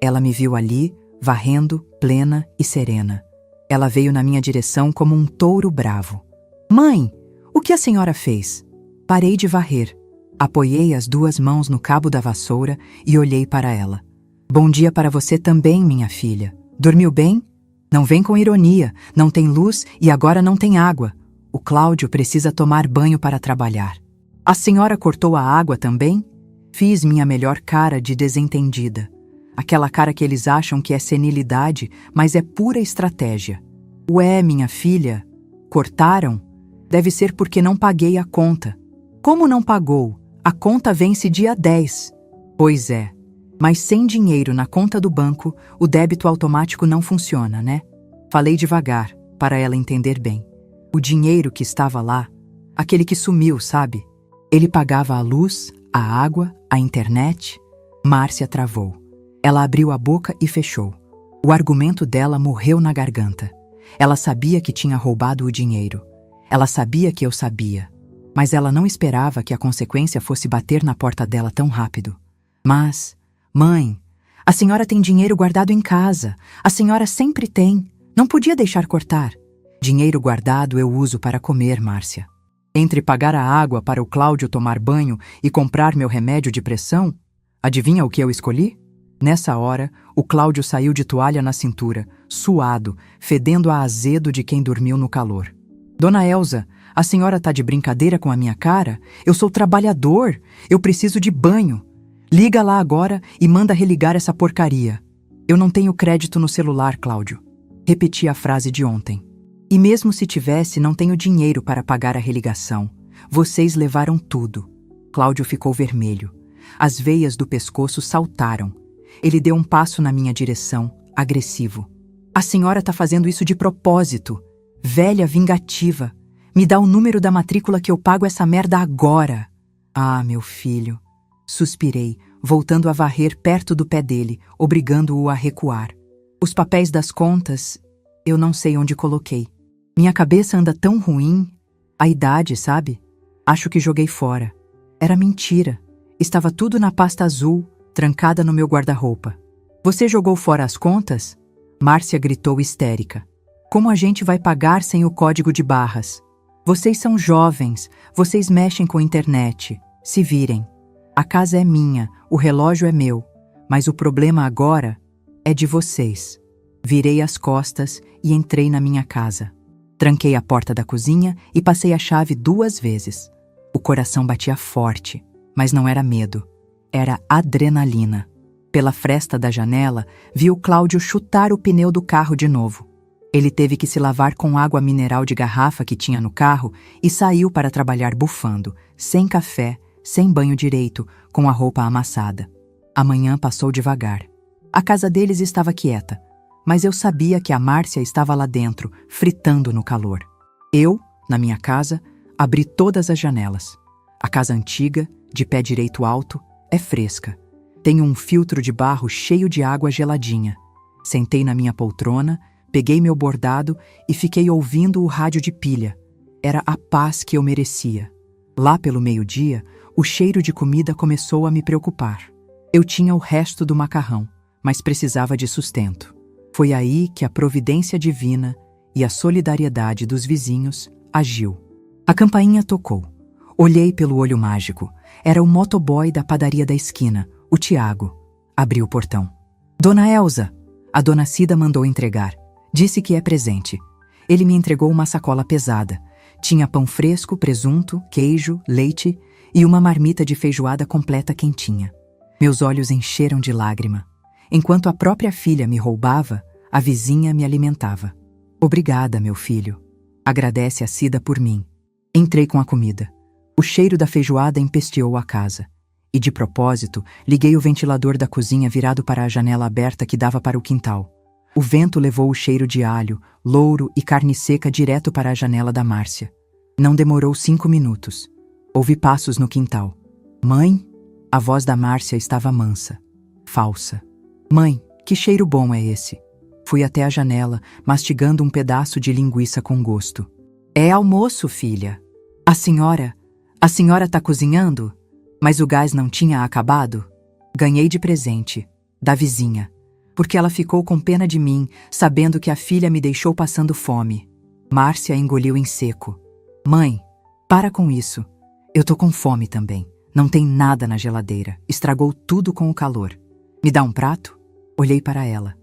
Ela me viu ali, varrendo, plena e serena. Ela veio na minha direção como um touro bravo. Mãe, o que a senhora fez? Parei de varrer. Apoiei as 2 mãos no cabo da vassoura e olhei para ela. Bom dia para você também, minha filha. Dormiu bem? Não vem com ironia. Não tem luz e agora não tem água. O Cláudio precisa tomar banho para trabalhar. A senhora cortou a água também? Fiz minha melhor cara de desentendida. Aquela cara que eles acham que é senilidade, mas é pura estratégia. Ué, minha filha, cortaram? Deve ser porque não paguei a conta. Como não pagou? A conta vence dia 10. Pois é, mas sem dinheiro na conta do banco, o débito automático não funciona, né? Falei devagar, para ela entender bem. O dinheiro que estava lá, aquele que sumiu, sabe? Ele pagava a luz, a água, a internet. Márcia travou. Ela abriu a boca e fechou. O argumento dela morreu na garganta. Ela sabia que tinha roubado o dinheiro. Ela sabia que eu sabia. Mas ela não esperava que a consequência fosse bater na porta dela tão rápido. Mas, mãe, a senhora tem dinheiro guardado em casa. A senhora sempre tem. Não podia deixar cortar. Dinheiro guardado eu uso para comer, Márcia. Entre pagar a água para o Cláudio tomar banho e comprar meu remédio de pressão, adivinha o que eu escolhi? Nessa hora, o Cláudio saiu de toalha na cintura, suado, fedendo a azedo de quem dormiu no calor. Dona Elza, a senhora tá de brincadeira com a minha cara? Eu sou trabalhador, eu preciso de banho. Liga lá agora e manda religar essa porcaria. Eu não tenho crédito no celular, Cláudio. Repeti a frase de ontem. E mesmo se tivesse, não tenho dinheiro para pagar a religação. Vocês levaram tudo. Cláudio ficou vermelho. As veias do pescoço saltaram. Ele deu um passo na minha direção, agressivo. A senhora tá fazendo isso de propósito. Velha vingativa. Me dá o número da matrícula que eu pago essa merda agora. Ah, meu filho. Suspirei, voltando a varrer perto do pé dele, obrigando-o a recuar. Os papéis das contas, eu não sei onde coloquei. Minha cabeça anda tão ruim. A idade, sabe? Acho que joguei fora. Era mentira. Estava tudo na pasta azul, trancada no meu guarda-roupa. Você jogou fora as contas? Márcia gritou histérica. Como a gente vai pagar sem o código de barras? Vocês são jovens, vocês mexem com internet. Se virem. A casa é minha, o relógio é meu. Mas o problema agora é de vocês. Virei as costas e entrei na minha casa. Tranquei a porta da cozinha e passei a chave 2 vezes. O coração batia forte, mas não era medo. Era adrenalina. Pela fresta da janela, vi o Cláudio chutar o pneu do carro de novo. Ele teve que se lavar com água mineral de garrafa que tinha no carro e saiu para trabalhar bufando, sem café, sem banho direito, com a roupa amassada. A manhã passou devagar. A casa deles estava quieta, mas eu sabia que a Márcia estava lá dentro, fritando no calor. Eu, na minha casa, abri todas as janelas. A casa antiga, de pé direito alto, é fresca. Tenho um filtro de barro cheio de água geladinha. Sentei na minha poltrona, peguei meu bordado e fiquei ouvindo o rádio de pilha. Era a paz que eu merecia. Lá pelo meio-dia, o cheiro de comida começou a me preocupar. Eu tinha o resto do macarrão, mas precisava de sustento. Foi aí que a providência divina e a solidariedade dos vizinhos agiu. A campainha tocou. Olhei pelo olho mágico. Era o motoboy da padaria da esquina, o Tiago. Abri o portão. Dona Elza! A dona Cida mandou entregar. Disse que é presente. Ele me entregou uma sacola pesada. Tinha pão fresco, presunto, queijo, leite e uma marmita de feijoada completa quentinha. Meus olhos encheram de lágrima. Enquanto a própria filha me roubava, a vizinha me alimentava. Obrigada, meu filho. Agradece a Cida por mim. Entrei com a comida. O cheiro da feijoada empesteou a casa. E, de propósito, liguei o ventilador da cozinha virado para a janela aberta que dava para o quintal. O vento levou o cheiro de alho, louro e carne seca direto para a janela da Márcia. Não demorou 5 minutos. Ouvi passos no quintal. Mãe? A voz da Márcia estava mansa, falsa. Mãe, que cheiro bom é esse? Fui até a janela, mastigando um pedaço de linguiça com gosto. É almoço, filha. A senhora tá cozinhando? Mas o gás não tinha acabado? Ganhei de presente, da vizinha, porque ela ficou com pena de mim, sabendo que a filha me deixou passando fome. Márcia engoliu em seco. Mãe, para com isso. Eu tô com fome também. Não tem nada na geladeira. Estragou tudo com o calor. Me dá um prato? Olhei para ela.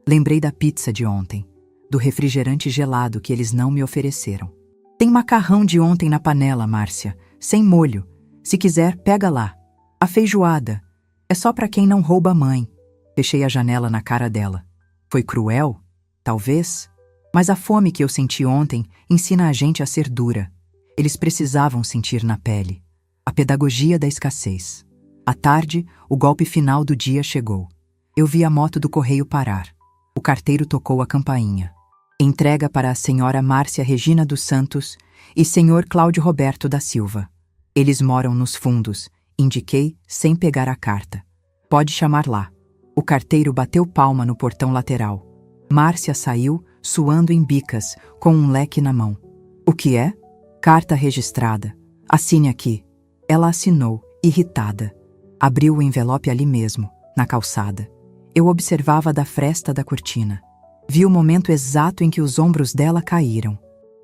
Lembrei da pizza de ontem, do refrigerante gelado que eles não me ofereceram. Tem macarrão de ontem na panela, Márcia, sem molho. Se quiser, pega lá. A feijoada. É só para quem não rouba a mãe. Fechei a janela na cara dela. Foi cruel? Talvez. Mas a fome que eu senti ontem ensina a gente a ser dura. Eles precisavam sentir na pele. A pedagogia da escassez. À tarde, o golpe final do dia chegou. Eu vi a moto do correio parar. O carteiro tocou a campainha. Entrega para a senhora Márcia Regina dos Santos e senhor Cláudio Roberto da Silva. Eles moram nos fundos, indiquei sem pegar a carta. Pode chamar lá. O carteiro bateu palma no portão lateral. Márcia saiu, suando em bicas, com um leque na mão. O que é? Carta registrada. Assine aqui. Ela assinou, irritada. Abriu o envelope ali mesmo, na calçada. Eu observava da fresta da cortina. Vi o momento exato em que os ombros dela caíram.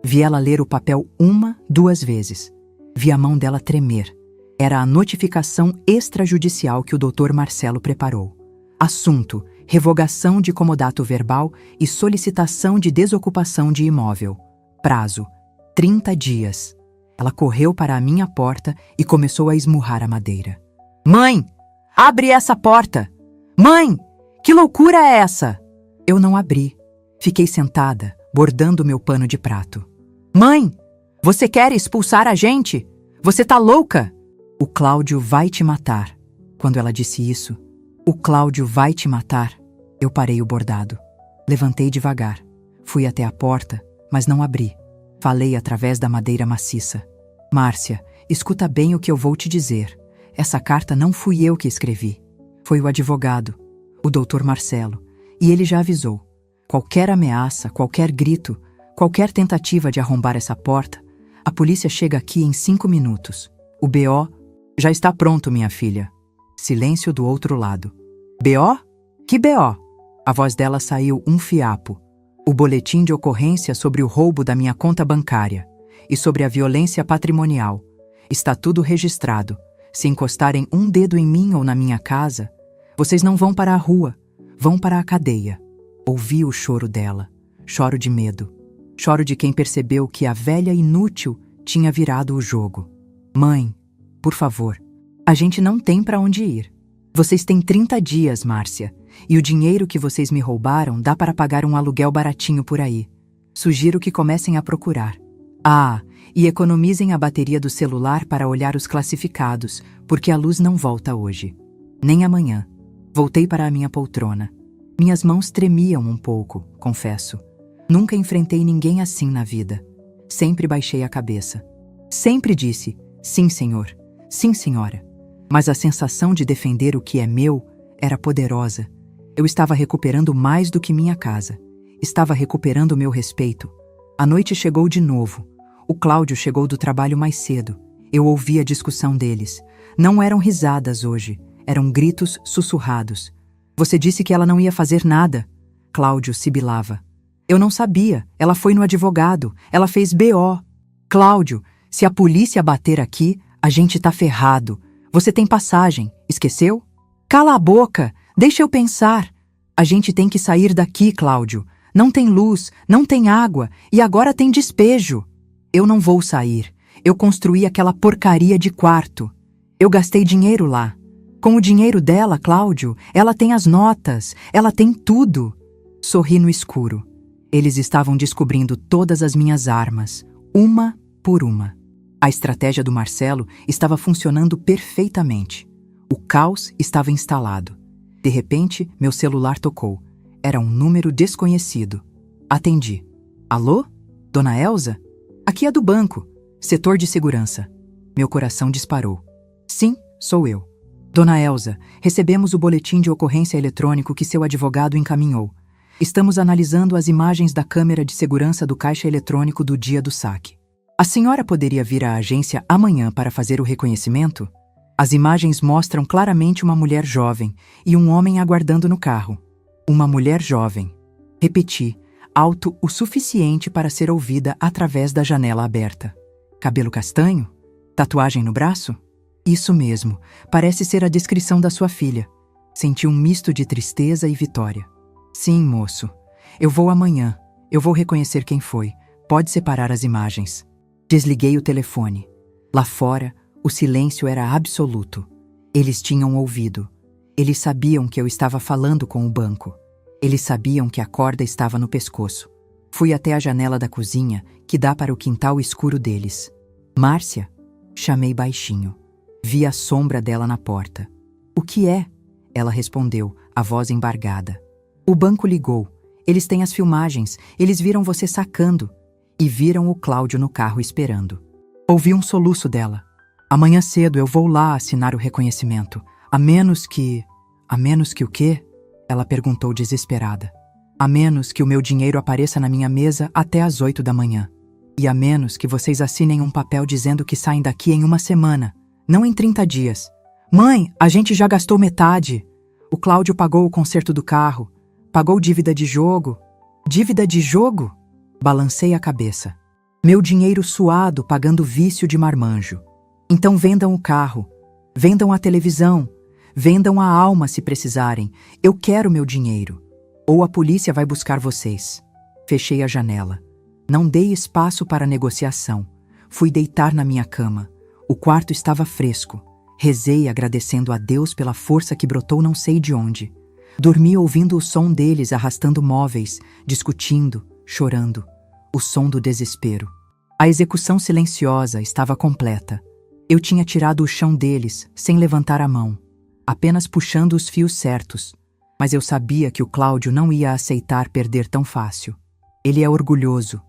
Vi ela ler o papel 1, 2 vezes. Vi a mão dela tremer. Era a notificação extrajudicial que o Dr. Marcelo preparou. Assunto: revogação de comodato verbal e solicitação de desocupação de imóvel. Prazo: 30 dias. Ela correu para a minha porta e começou a esmurrar a madeira. Mãe! Abre essa porta! Mãe! Que loucura é essa? Eu não abri. Fiquei sentada, bordando meu pano de prato. Mãe! Você quer expulsar a gente? Você tá louca? O Cláudio vai te matar. Quando ela disse isso, o Cláudio vai te matar, eu parei o bordado. Levantei devagar. Fui até a porta, mas não abri. Falei através da madeira maciça. Márcia, escuta bem o que eu vou te dizer. Essa carta não fui eu que escrevi. Foi o advogado, o Dr. Marcelo, e ele já avisou. Qualquer ameaça, qualquer grito, qualquer tentativa de arrombar essa porta, a polícia chega aqui em 5 minutos. O BO já está pronto, minha filha. Silêncio do outro lado. BO? Que BO? A voz dela saiu um fiapo. O boletim de ocorrência sobre o roubo da minha conta bancária e sobre a violência patrimonial. Está tudo registrado. Se encostarem um dedo em mim ou na minha casa, vocês não vão para a rua, vão para a cadeia. Ouvi o choro dela. Choro de medo. Choro de quem percebeu que a velha inútil tinha virado o jogo. Mãe, por favor, a gente não tem para onde ir. Vocês têm 30 dias, Márcia, e o dinheiro que vocês me roubaram dá para pagar um aluguel baratinho por aí. Sugiro que comecem a procurar. Ah, e economizem a bateria do celular para olhar os classificados, porque a luz não volta hoje. Nem amanhã. Voltei para a minha poltrona. Minhas mãos tremiam um pouco, confesso. Nunca enfrentei ninguém assim na vida. Sempre baixei a cabeça. Sempre disse, sim, senhor, sim, senhora. Mas a sensação de defender o que é meu era poderosa. Eu estava recuperando mais do que minha casa. Estava recuperando meu respeito. A noite chegou de novo. O Cláudio chegou do trabalho mais cedo. Eu ouvi a discussão deles. Não eram risadas hoje. Eram gritos sussurrados. Você disse que ela não ia fazer nada. Cláudio sibilava. Eu não sabia. Ela foi no advogado. Ela fez BO. Cláudio, se a polícia bater aqui, a gente tá ferrado. Você tem passagem. Esqueceu? Cala a boca. Deixa eu pensar. A gente tem que sair daqui, Cláudio. Não tem luz, não tem água e agora tem despejo. Eu não vou sair. Eu construí aquela porcaria de quarto. Eu gastei dinheiro lá. Com o dinheiro dela, Cláudio, ela tem as notas, ela tem tudo. Sorri no escuro. Eles estavam descobrindo todas as minhas armas, uma por uma. A estratégia do Marcelo estava funcionando perfeitamente. O caos estava instalado. De repente, meu celular tocou. Era um número desconhecido. Atendi. Alô? Dona Elza? Aqui é do banco. Setor de segurança. Meu coração disparou. Sim, sou eu. Dona Elza, recebemos o boletim de ocorrência eletrônico que seu advogado encaminhou. Estamos analisando as imagens da câmera de segurança do caixa eletrônico do dia do saque. A senhora poderia vir à agência amanhã para fazer o reconhecimento? As imagens mostram claramente uma mulher jovem e um homem aguardando no carro. Uma mulher jovem. Repeti, alto o suficiente para ser ouvida através da janela aberta. Cabelo castanho? Tatuagem no braço? Isso mesmo, parece ser a descrição da sua filha. Senti um misto de tristeza e vitória. Sim, moço. Eu vou amanhã. Eu vou reconhecer quem foi. Pode separar as imagens. Desliguei o telefone. Lá fora, o silêncio era absoluto. Eles tinham ouvido. Eles sabiam que eu estava falando com o banco. Eles sabiam que a corda estava no pescoço. Fui até a janela da cozinha, que dá para o quintal escuro deles. Márcia? Chamei baixinho. Vi a sombra dela na porta. O que é? Ela respondeu, a voz embargada. O banco ligou. Eles têm as filmagens. Eles viram você sacando. E viram o Cláudio no carro esperando. Ouvi um soluço dela. Amanhã cedo eu vou lá assinar o reconhecimento. A menos que o quê? Ela perguntou desesperada. A menos que o meu dinheiro apareça na minha mesa até às 8 da manhã. E a menos que vocês assinem um papel dizendo que saem daqui em uma semana, não em 30 dias. Mãe, a gente já gastou metade. O Cláudio pagou o conserto do carro. Pagou dívida de jogo. Dívida de jogo? Balancei a cabeça. Meu dinheiro suado pagando vício de marmanjo. Então vendam o carro. Vendam a televisão. Vendam a alma se precisarem. Eu quero meu dinheiro. Ou a polícia vai buscar vocês. Fechei a janela. Não dei espaço para negociação. Fui deitar na minha cama. O quarto estava fresco. Rezei agradecendo a Deus pela força que brotou não sei de onde. Dormi ouvindo o som deles arrastando móveis, discutindo, chorando. O som do desespero. A execução silenciosa estava completa. Eu tinha tirado o chão deles, sem levantar a mão. Apenas puxando os fios certos. Mas eu sabia que o Cláudio não ia aceitar perder tão fácil. Ele é orgulhoso.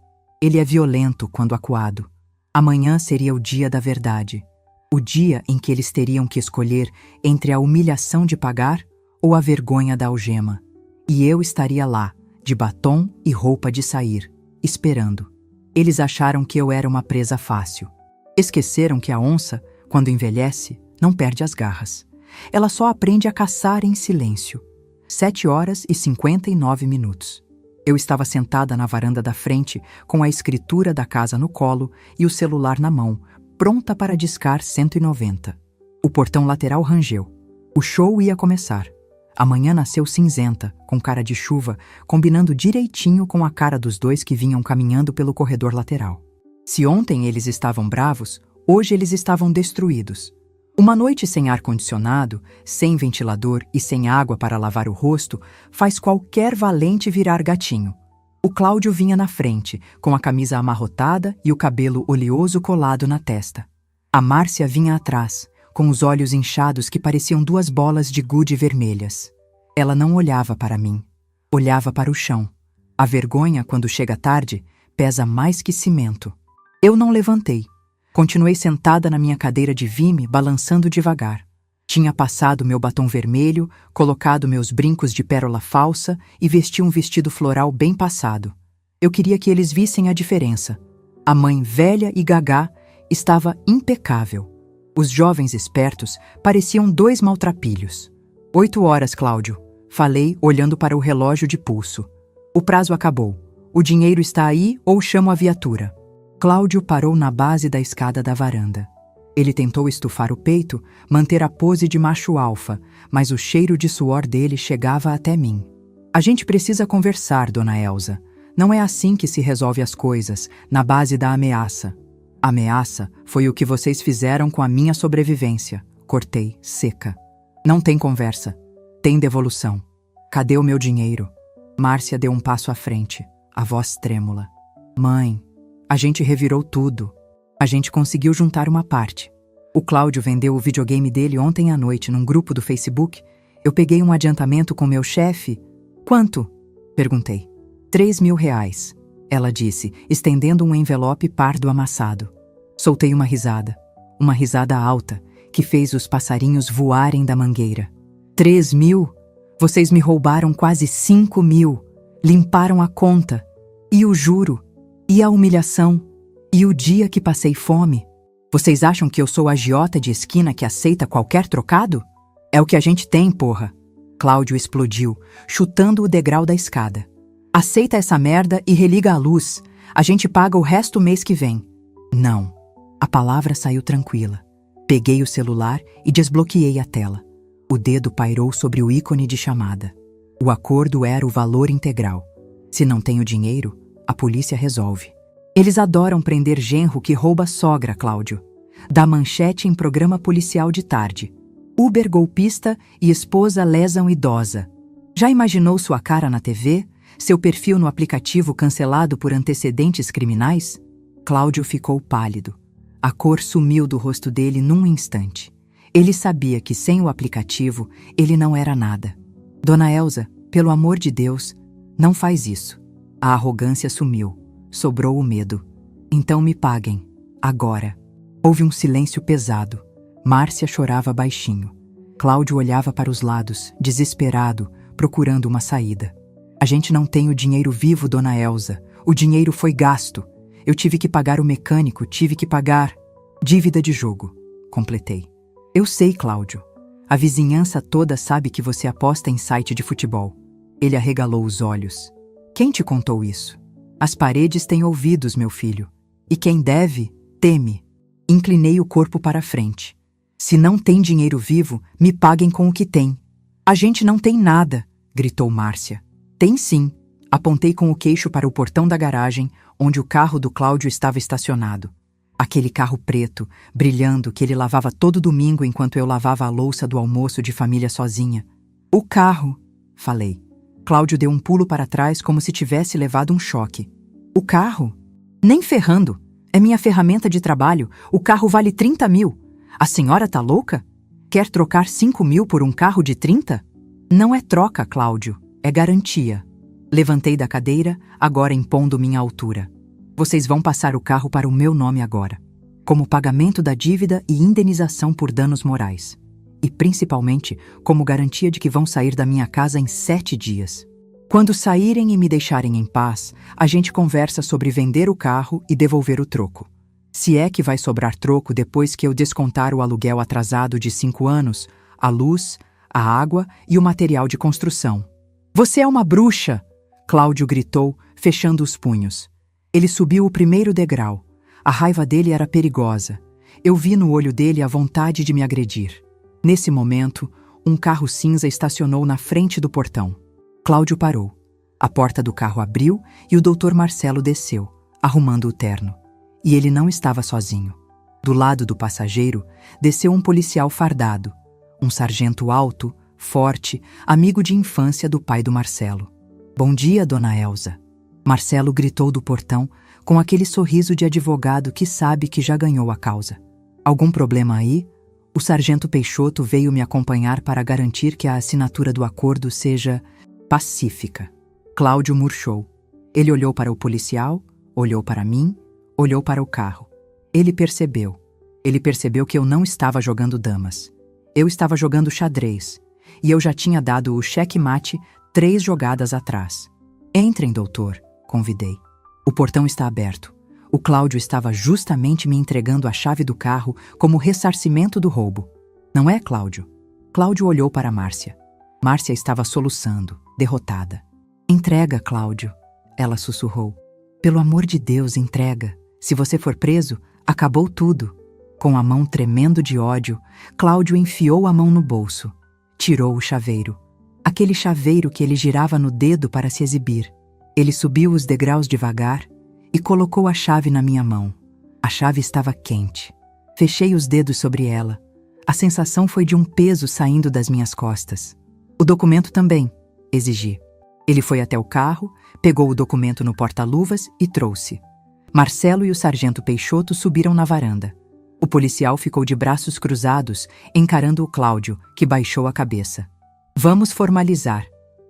Ele é violento quando acuado. Amanhã seria o dia da verdade. O dia em que eles teriam que escolher entre a humilhação de pagar ou a vergonha da algema. E eu estaria lá, de batom e roupa de sair, esperando. Eles acharam que eu era uma presa fácil. Esqueceram que a onça, quando envelhece, não perde as garras. Ela só aprende a caçar em silêncio. 7h59. Eu estava sentada na varanda da frente, com a escritura da casa no colo e o celular na mão, pronta para discar 190. O portão lateral rangeu. O show ia começar. A manhã nasceu cinzenta, com cara de chuva, combinando direitinho com a cara dos dois que vinham caminhando pelo corredor lateral. Se ontem eles estavam bravos, hoje eles estavam destruídos. Uma noite sem ar-condicionado, sem ventilador e sem água para lavar o rosto faz qualquer valente virar gatinho. O Cláudio vinha na frente, com a camisa amarrotada e o cabelo oleoso colado na testa. A Márcia vinha atrás, com os olhos inchados que pareciam duas bolas de gude vermelhas. Ela não olhava para mim, olhava para o chão. A vergonha, quando chega tarde, pesa mais que cimento. Eu não levantei. Continuei sentada na minha cadeira de vime, balançando devagar. Tinha passado meu batom vermelho, colocado meus brincos de pérola falsa e vesti um vestido floral bem passado. Eu queria que eles vissem a diferença. A mãe velha e gagá estava impecável. Os jovens espertos pareciam dois maltrapilhos. 8 horas, Cláudio. Falei, olhando para o relógio de pulso. O prazo acabou. O dinheiro está aí ou chamo a viatura? Cláudio parou na base da escada da varanda. Ele tentou estufar o peito, manter a pose de macho alfa, mas o cheiro de suor dele chegava até mim. A gente precisa conversar, dona Elza. Não é assim que se resolve as coisas, na base da ameaça. Ameaça foi o que vocês fizeram com a minha sobrevivência. Cortei, seca. Não tem conversa. Tem devolução. Cadê o meu dinheiro? Márcia deu um passo à frente, a voz trêmula. Mãe, a gente revirou tudo. A gente conseguiu juntar uma parte. O Cláudio vendeu o videogame dele ontem à noite num grupo do Facebook. Eu peguei um adiantamento com meu chefe. Quanto? Perguntei. 3.000 reais. Ela disse, estendendo um envelope pardo amassado. Soltei uma risada alta, que fez os passarinhos voarem da mangueira. 3.000? Vocês me roubaram quase 5.000. Limparam a conta. E o juro. E a humilhação. E o dia que passei fome. Vocês acham que eu sou agiota de esquina que aceita qualquer trocado? É o que a gente tem, porra. Cláudio explodiu, chutando o degrau da escada. Aceita essa merda e religa a luz. A gente paga o resto mês que vem. Não. A palavra saiu tranquila. Peguei o celular e desbloqueei a tela. O dedo pairou sobre o ícone de chamada. O acordo era o valor integral. Se não tenho dinheiro, a polícia resolve. Eles adoram prender genro que rouba sogra, Cláudio. Dá manchete em programa policial de tarde. Uber golpista e esposa lesam idosa. Já imaginou sua cara na TV? Seu perfil no aplicativo cancelado por antecedentes criminais? Cláudio ficou pálido. A cor sumiu do rosto dele num instante. Ele sabia que sem o aplicativo, ele não era nada. Dona Elza, pelo amor de Deus, não faz isso. A arrogância sumiu. Sobrou o medo. Então me paguem. Agora. Houve um silêncio pesado. Márcia chorava baixinho. Cláudio olhava para os lados, desesperado, procurando uma saída. A gente não tem o dinheiro vivo, dona Elza. O dinheiro foi gasto. Eu tive que pagar o mecânico, tive que pagar... Dívida de jogo. Completei. Eu sei, Cláudio. A vizinhança toda sabe que você aposta em site de futebol. Ele arregalou os olhos. Quem te contou isso? As paredes têm ouvidos, meu filho. E quem deve, teme. Inclinei o corpo para a frente. Se não tem dinheiro vivo, me paguem com o que tem. A gente não tem nada, gritou Márcia. Tem sim. Apontei com o queixo para o portão da garagem, onde o carro do Cláudio estava estacionado. Aquele carro preto, brilhando, que ele lavava todo domingo enquanto eu lavava a louça do almoço de família sozinha. O carro, falei. Cláudio deu um pulo para trás como se tivesse levado um choque. O carro? Nem ferrando. É minha ferramenta de trabalho. O carro vale 30.000. A senhora tá louca? Quer trocar 5.000 por um carro de 30? Não é troca, Cláudio. É garantia. Levantei da cadeira, agora impondo minha altura. Vocês vão passar o carro para o meu nome agora, como pagamento da dívida e indenização por danos morais. E principalmente como garantia de que vão sair da minha casa em 7 dias. Quando saírem e me deixarem em paz, a gente conversa sobre vender o carro e devolver o troco. Se é que vai sobrar troco depois que eu descontar o aluguel atrasado de 5 anos, a luz, a água e o material de construção. Você é uma bruxa! Cláudio gritou, fechando os punhos. Ele subiu o primeiro degrau. A raiva dele era perigosa. Eu vi no olho dele a vontade de me agredir. Nesse momento, Um carro cinza estacionou na frente do portão. Cláudio parou. A porta do carro abriu e o Dr. Marcelo desceu, arrumando o terno. E ele não estava sozinho. Do lado do passageiro, desceu um policial fardado, um sargento alto, forte, amigo de infância do pai do Marcelo. "Bom dia, dona Elza." Marcelo gritou do portão, com aquele sorriso de advogado que sabe que já ganhou a causa. "Algum problema aí?" O sargento Peixoto veio me acompanhar para garantir que a assinatura do acordo seja pacífica. Cláudio murchou. Ele olhou para o policial, olhou para mim, olhou para o carro. Ele percebeu que eu não estava jogando damas. Eu estava jogando xadrez, e eu já tinha dado o cheque-mate 3 jogadas atrás. "Entrem, doutor", convidei. "O portão está aberto." O Cláudio estava justamente me entregando a chave do carro como ressarcimento do roubo. "Não é, Cláudio?" Cláudio olhou para Márcia. Márcia estava soluçando, derrotada. "Entrega, Cláudio", ela sussurrou. "Pelo amor de Deus, entrega. Se você for preso, acabou tudo." Com a mão tremendo de ódio, Cláudio enfiou a mão no bolso. Tirou o chaveiro. Aquele chaveiro que ele girava no dedo para se exibir. Ele subiu os degraus devagar e colocou a chave na minha mão. A chave estava quente. Fechei os dedos sobre ela. A sensação foi de um peso saindo das minhas costas. "O documento também", exigi. Ele foi até o carro, pegou o documento no porta-luvas e trouxe. Marcelo e o sargento Peixoto subiram na varanda. O policial ficou de braços cruzados, encarando o Cláudio, que baixou a cabeça. "Vamos formalizar",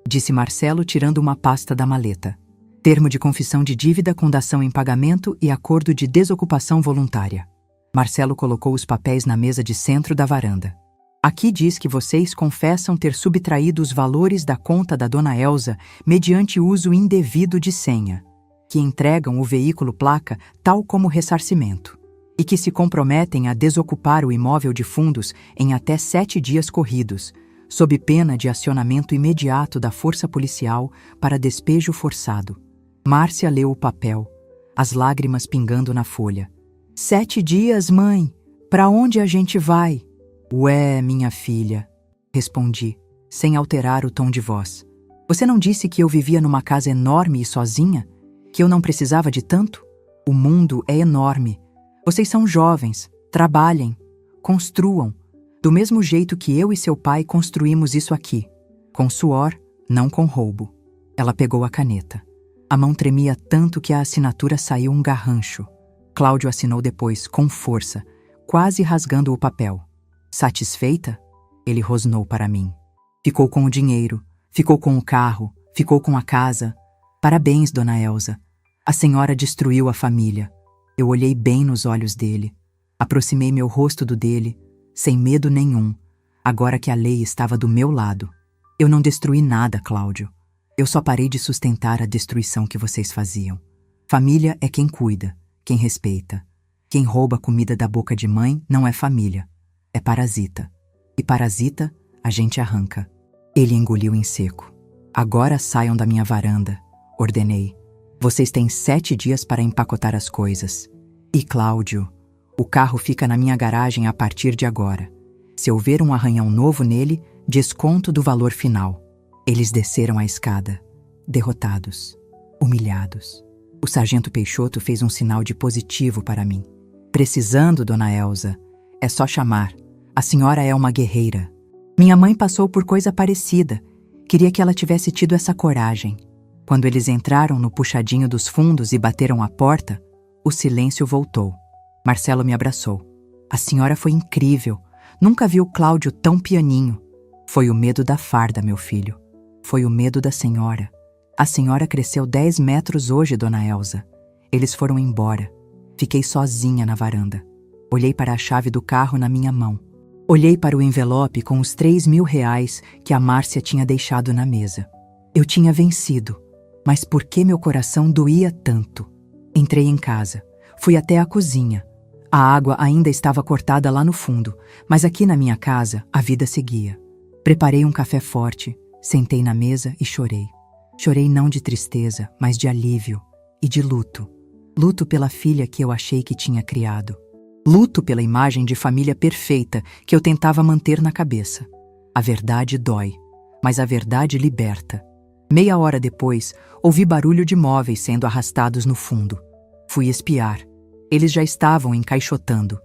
disse Marcelo, tirando uma pasta da maleta. "Termo de confissão de dívida com dação em pagamento e acordo de desocupação voluntária." Marcelo colocou os papéis na mesa de centro da varanda. "Aqui diz que vocês confessam ter subtraído os valores da conta da dona Elza mediante uso indevido de senha, que entregam o veículo placa tal como ressarcimento, e que se comprometem a desocupar o imóvel de fundos em até 7 dias corridos, sob pena de acionamento imediato da força policial para despejo forçado." Márcia leu o papel, as lágrimas pingando na folha. "7 dias, mãe? Para onde a gente vai?" "Ué, minha filha", respondi, sem alterar o tom de voz. "Você não disse que eu vivia numa casa enorme e sozinha? Que eu não precisava de tanto? O mundo é enorme. Vocês são jovens, trabalhem, construam, do mesmo jeito que eu e seu pai construímos isso aqui, com suor, não com roubo." Ela pegou a caneta. A mão tremia tanto que a assinatura saiu um garrancho. Cláudio assinou depois, com força, quase rasgando o papel. "Satisfeita?" Ele rosnou para mim. "Ficou com o dinheiro, ficou com o carro, ficou com a casa. Parabéns, dona Elza. A senhora destruiu a família." Eu olhei bem nos olhos dele. Aproximei meu rosto do dele, sem medo nenhum, agora que a lei estava do meu lado. "Eu não destruí nada, Cláudio. Eu só parei de sustentar a destruição que vocês faziam. Família é quem cuida, quem respeita. Quem rouba comida da boca de mãe não é família, é parasita. E parasita, a gente arranca." Ele engoliu em seco. "Agora saiam da minha varanda", ordenei. "Vocês têm 7 dias para empacotar as coisas. E Cláudio, o carro fica na minha garagem a partir de agora. Se eu ver um arranhão novo nele, desconto do valor final." Eles desceram a escada, derrotados, humilhados. O sargento Peixoto fez um sinal de positivo para mim. "Precisando, dona Elza, é só chamar. A senhora é uma guerreira. Minha mãe passou por coisa parecida. Queria que ela tivesse tido essa coragem." Quando eles entraram no puxadinho dos fundos e bateram a porta, o silêncio voltou. Marcelo me abraçou. "A senhora foi incrível. Nunca vi o Cláudio tão pianinho." "Foi o medo da farda, meu filho. Foi o medo da senhora. A senhora cresceu 10 metros hoje, dona Elza." Eles foram embora. Fiquei sozinha na varanda. Olhei para a chave do carro na minha mão. Olhei para o envelope com os 3.000 reais que a Márcia tinha deixado na mesa. Eu tinha vencido, mas por que meu coração doía tanto? Entrei em casa. Fui até a cozinha. A água ainda estava cortada lá no fundo, mas aqui na minha casa a vida seguia. Preparei um café forte, sentei na mesa e chorei. Chorei não de tristeza, mas de alívio e de luto. Luto pela filha que eu achei que tinha criado. Luto pela imagem de família perfeita que eu tentava manter na cabeça. A verdade dói, mas a verdade liberta. Meia hora depois, ouvi barulho de móveis sendo arrastados no fundo. Fui espiar. Eles já estavam encaixotando.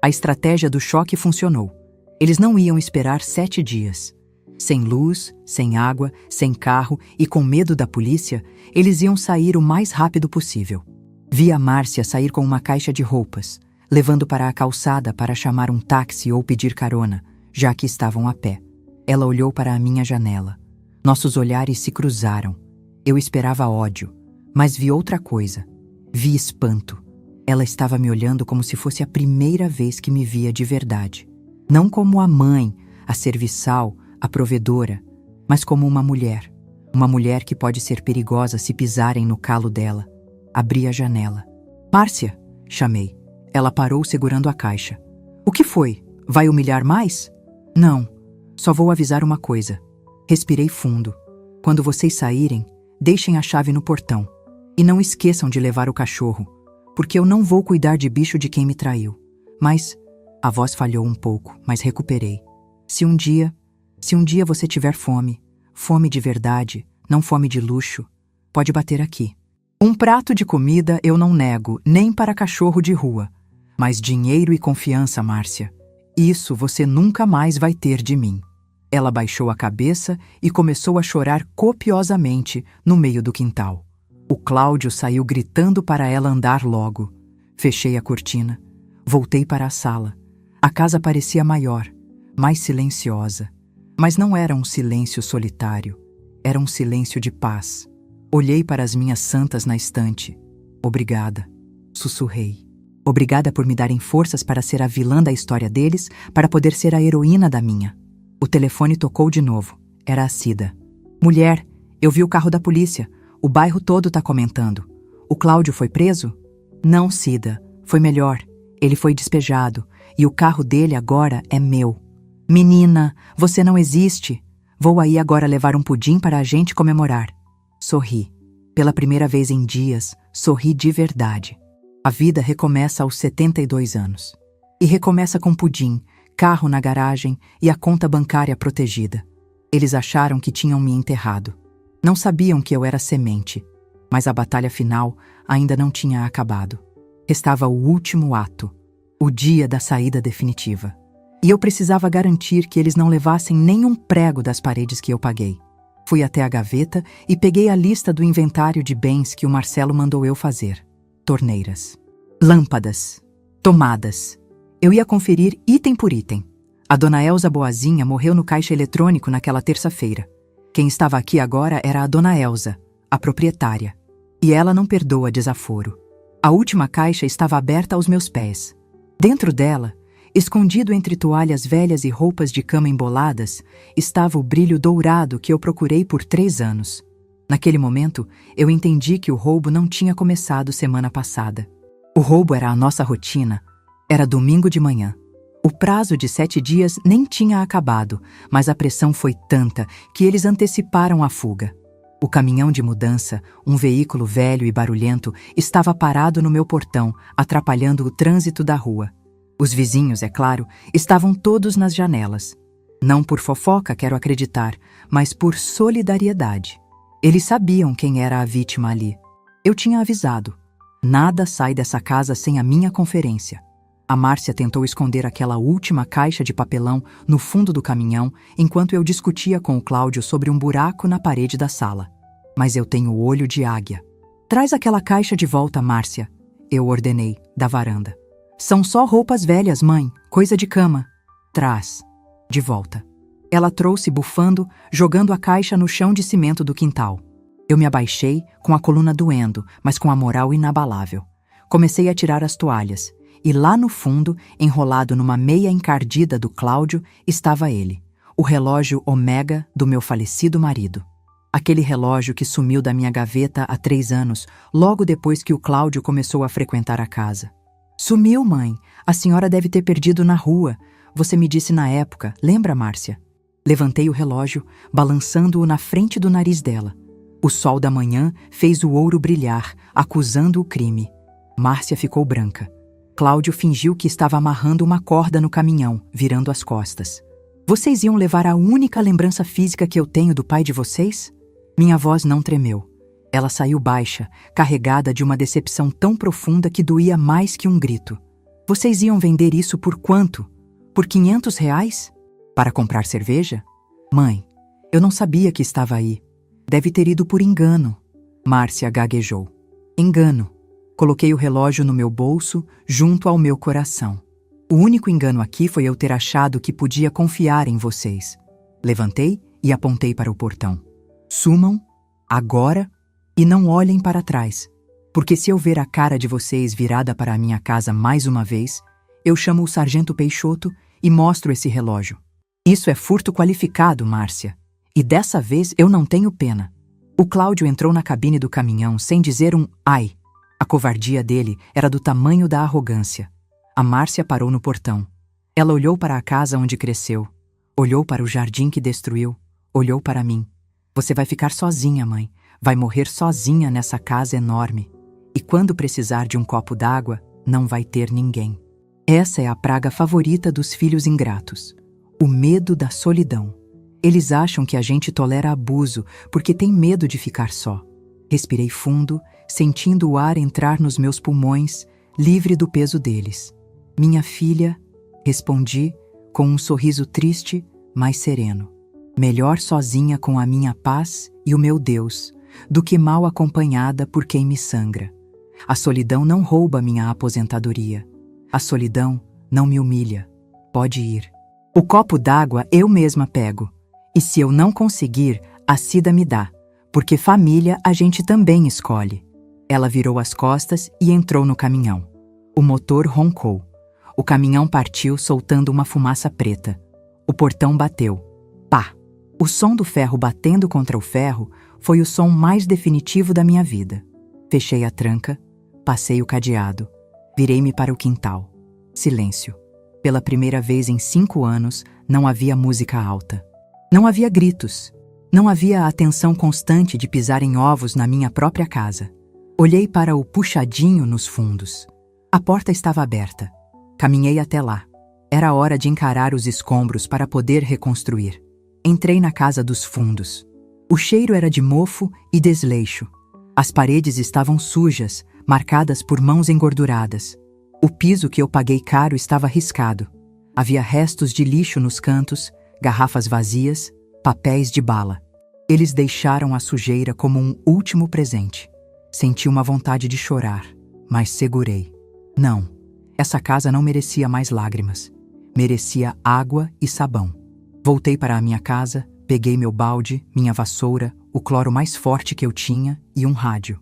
A estratégia do choque funcionou. Eles não iam esperar 7 dias. Sem luz, sem água, sem carro e com medo da polícia, eles iam sair o mais rápido possível. Vi a Márcia sair com uma caixa de roupas, levando para a calçada para chamar um táxi ou pedir carona, já que estavam a pé. Ela olhou para a minha janela. Nossos olhares se cruzaram. Eu esperava ódio, mas vi outra coisa. Vi espanto. Ela estava me olhando como se fosse a primeira vez que me via de verdade. Não como a mãe, a serviçal, a provedora, mas como uma mulher. Uma mulher que pode ser perigosa se pisarem no calo dela. Abri a janela. Márcia, chamei. Ela parou segurando a caixa. O que foi? Vai humilhar mais? Não, só vou avisar uma coisa. Respirei fundo. Quando vocês saírem, deixem a chave no portão. E não esqueçam de levar o cachorro, porque eu não vou cuidar de bicho de quem me traiu. Mas, a voz falhou um pouco, mas recuperei. Se um dia você tiver fome, fome de verdade, não fome de luxo, pode bater aqui. Um prato de comida eu não nego, nem para cachorro de rua. Mas dinheiro e confiança, Márcia, isso você nunca mais vai ter de mim. Ela baixou a cabeça e começou a chorar copiosamente no meio do quintal. O Cláudio saiu gritando para ela andar logo. Fechei a cortina. Voltei para a sala. A casa parecia maior, mais silenciosa. Mas não era um silêncio solitário. Era um silêncio de paz. Olhei para as minhas santas na estante. Obrigada, sussurrei. Obrigada por me darem forças para ser a vilã da história deles, para poder ser a heroína da minha. O telefone tocou de novo. Era a Cida. Mulher, eu vi o carro da polícia. O bairro todo tá comentando. O Cláudio foi preso? Não, Cida. Foi melhor. Ele foi despejado. E o carro dele agora é meu. Menina, você não existe. Vou aí agora levar um pudim para a gente comemorar. Sorri. Pela primeira vez em dias, sorri de verdade. A vida recomeça aos 72 anos. E recomeça com pudim, carro na garagem e a conta bancária protegida. Eles acharam que tinham me enterrado. Não sabiam que eu era semente, mas a batalha final ainda não tinha acabado. Restava o último ato, o dia da saída definitiva. E eu precisava garantir que eles não levassem nenhum prego das paredes que eu paguei. Fui até a gaveta e peguei a lista do inventário de bens que o Marcelo mandou eu fazer. Torneiras, lâmpadas, tomadas. Eu ia conferir item por item. A dona Elza Boazinha morreu no caixa eletrônico naquela terça-feira. Quem estava aqui agora era a dona Elza, a proprietária. E ela não perdoa desaforo. A última caixa estava aberta aos meus pés. Dentro dela, escondido entre toalhas velhas e roupas de cama emboladas, estava o brilho dourado que eu procurei por 3 anos. Naquele momento, eu entendi que o roubo não tinha começado semana passada. O roubo era a nossa rotina. Era domingo de manhã. O prazo de 7 dias nem tinha acabado, mas a pressão foi tanta que eles anteciparam a fuga. O caminhão de mudança, um veículo velho e barulhento, estava parado no meu portão, atrapalhando o trânsito da rua. Os vizinhos, é claro, estavam todos nas janelas. Não por fofoca, quero acreditar, mas por solidariedade. Eles sabiam quem era a vítima ali. Eu tinha avisado. Nada sai dessa casa sem a minha conferência. A Márcia tentou esconder aquela última caixa de papelão no fundo do caminhão enquanto eu discutia com o Cláudio sobre um buraco na parede da sala. Mas eu tenho olho de águia. Traz aquela caixa de volta, Márcia, eu ordenei, da varanda. São só roupas velhas, mãe, coisa de cama. Traz. De volta. Ela trouxe bufando, jogando a caixa no chão de cimento do quintal. Eu me abaixei, com a coluna doendo, mas com a moral inabalável. Comecei a tirar as toalhas. E lá no fundo, enrolado numa meia encardida do Cláudio, estava ele, o relógio Omega do meu falecido marido. Aquele relógio que sumiu da minha gaveta há 3 anos, logo depois que o Cláudio começou a frequentar a casa. Sumiu, mãe. A senhora deve ter perdido na rua. Você me disse na época, lembra, Márcia? Levantei o relógio, balançando-o na frente do nariz dela. O sol da manhã fez o ouro brilhar, acusando o crime. Márcia ficou branca. Cláudio fingiu que estava amarrando uma corda no caminhão, virando as costas. Vocês iam levar a única lembrança física que eu tenho do pai de vocês? Minha voz não tremeu. Ela saiu baixa, carregada de uma decepção tão profunda que doía mais que um grito. Vocês iam vender isso por quanto? Por R$ 500? Para comprar cerveja? Mãe, eu não sabia que estava aí. Deve ter ido por engano. Márcia gaguejou. Engano. Coloquei o relógio no meu bolso, junto ao meu coração. O único engano aqui foi eu ter achado que podia confiar em vocês. Levantei e apontei para o portão. Sumam, agora, e não olhem para trás, porque se eu ver a cara de vocês virada para a minha casa mais uma vez, eu chamo o sargento Peixoto e mostro esse relógio. Isso é furto qualificado, Márcia. E dessa vez eu não tenho pena. O Cláudio entrou na cabine do caminhão sem dizer um ai. A covardia dele era do tamanho da arrogância. A Márcia parou no portão. Ela olhou para a casa onde cresceu. Olhou para o jardim que destruiu. Olhou para mim. Você vai ficar sozinha, mãe. Vai morrer sozinha nessa casa enorme. E quando precisar de um copo d'água, não vai ter ninguém. Essa é a praga favorita dos filhos ingratos. O medo da solidão. Eles acham que a gente tolera abuso porque tem medo de ficar só. Respirei fundo, sentindo o ar entrar nos meus pulmões, livre do peso deles. Minha filha, respondi com um sorriso triste, mas sereno. Melhor sozinha com a minha paz e o meu Deus, do que mal acompanhada por quem me sangra. A solidão não rouba minha aposentadoria. A solidão não me humilha. Pode ir. O copo d'água eu mesma pego. E se eu não conseguir, a Cida me dá, porque família a gente também escolhe. Ela virou as costas e entrou no caminhão. O motor roncou. O caminhão partiu soltando uma fumaça preta. O portão bateu. Pá! O som do ferro batendo contra o ferro foi o som mais definitivo da minha vida. Fechei a tranca, passei o cadeado, virei-me para o quintal. Silêncio. Pela primeira vez em 5 anos, não havia música alta. Não havia gritos. Não havia a atenção constante de pisar em ovos na minha própria casa. Olhei para o puxadinho nos fundos. A porta estava aberta. Caminhei até lá. Era hora de encarar os escombros para poder reconstruir. Entrei na casa dos fundos. O cheiro era de mofo e desleixo. As paredes estavam sujas, marcadas por mãos engorduradas. O piso que eu paguei caro estava riscado. Havia restos de lixo nos cantos, garrafas vazias, papéis de bala. Eles deixaram a sujeira como um último presente. Senti uma vontade de chorar, mas segurei. Não, essa casa não merecia mais lágrimas. Merecia água e sabão. Voltei para a minha casa, peguei meu balde, minha vassoura, o cloro mais forte que eu tinha e um rádio.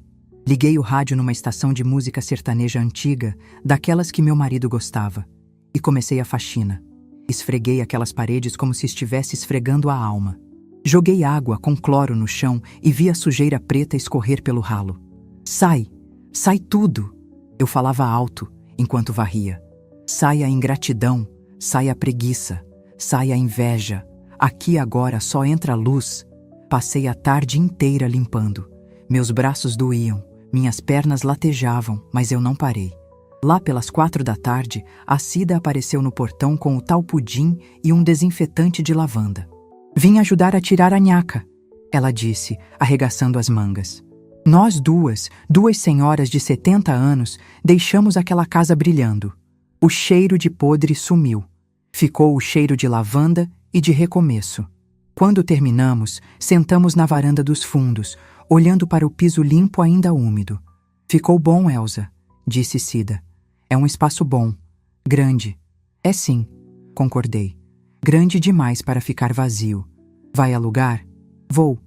Liguei o rádio numa estação de música sertaneja antiga, daquelas que meu marido gostava, e comecei a faxina. Esfreguei aquelas paredes como se estivesse esfregando a alma. Joguei água com cloro no chão e vi a sujeira preta escorrer pelo ralo. Sai! Sai tudo! Eu falava alto, enquanto varria. Sai a ingratidão, sai a preguiça, sai a inveja. Aqui agora só entra luz. Passei a tarde inteira limpando. Meus braços doíam, minhas pernas latejavam, mas eu não parei. Lá pelas 4 da tarde, a Cida apareceu no portão com o tal pudim e um desinfetante de lavanda. Vim ajudar a tirar a nhaca, ela disse, arregaçando as mangas. Nós duas senhoras de 70 anos, deixamos aquela casa brilhando. O cheiro de podre sumiu. Ficou o cheiro de lavanda e de recomeço. Quando terminamos, sentamos na varanda dos fundos, olhando para o piso limpo ainda úmido. Ficou bom, Elsa, disse Cida. É um espaço bom. Grande. É sim, concordei. Grande demais para ficar vazio. Vai alugar? Vou.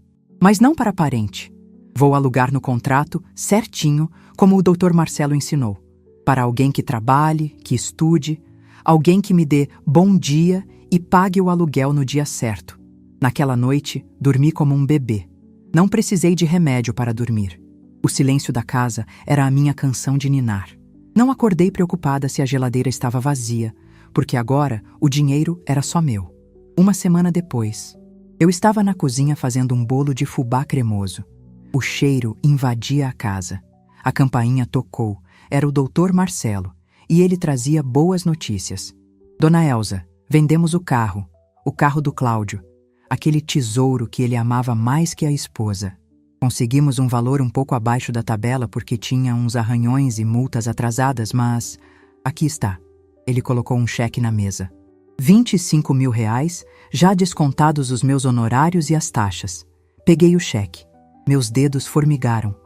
Mas não para parente. Vou alugar no contrato, certinho, como o Dr. Marcelo ensinou. Para alguém que trabalhe, que estude, alguém que me dê bom dia e pague o aluguel no dia certo. Naquela noite, dormi como um bebê. Não precisei de remédio para dormir. O silêncio da casa era a minha canção de ninar. Não acordei preocupada se a geladeira estava vazia, porque agora o dinheiro era só meu. Uma semana depois, eu estava na cozinha fazendo um bolo de fubá cremoso. O cheiro invadia a casa. A campainha tocou. Era o Dr. Marcelo, e ele trazia boas notícias. Dona Elsa, vendemos o carro. O carro do Cláudio. Aquele tesouro que ele amava mais que a esposa. Conseguimos um valor um pouco abaixo da tabela porque tinha uns arranhões e multas atrasadas, mas... aqui está. Ele colocou um cheque na mesa. 25 mil reais, já descontados os meus honorários e as taxas. Peguei o cheque. Meus dedos formigaram.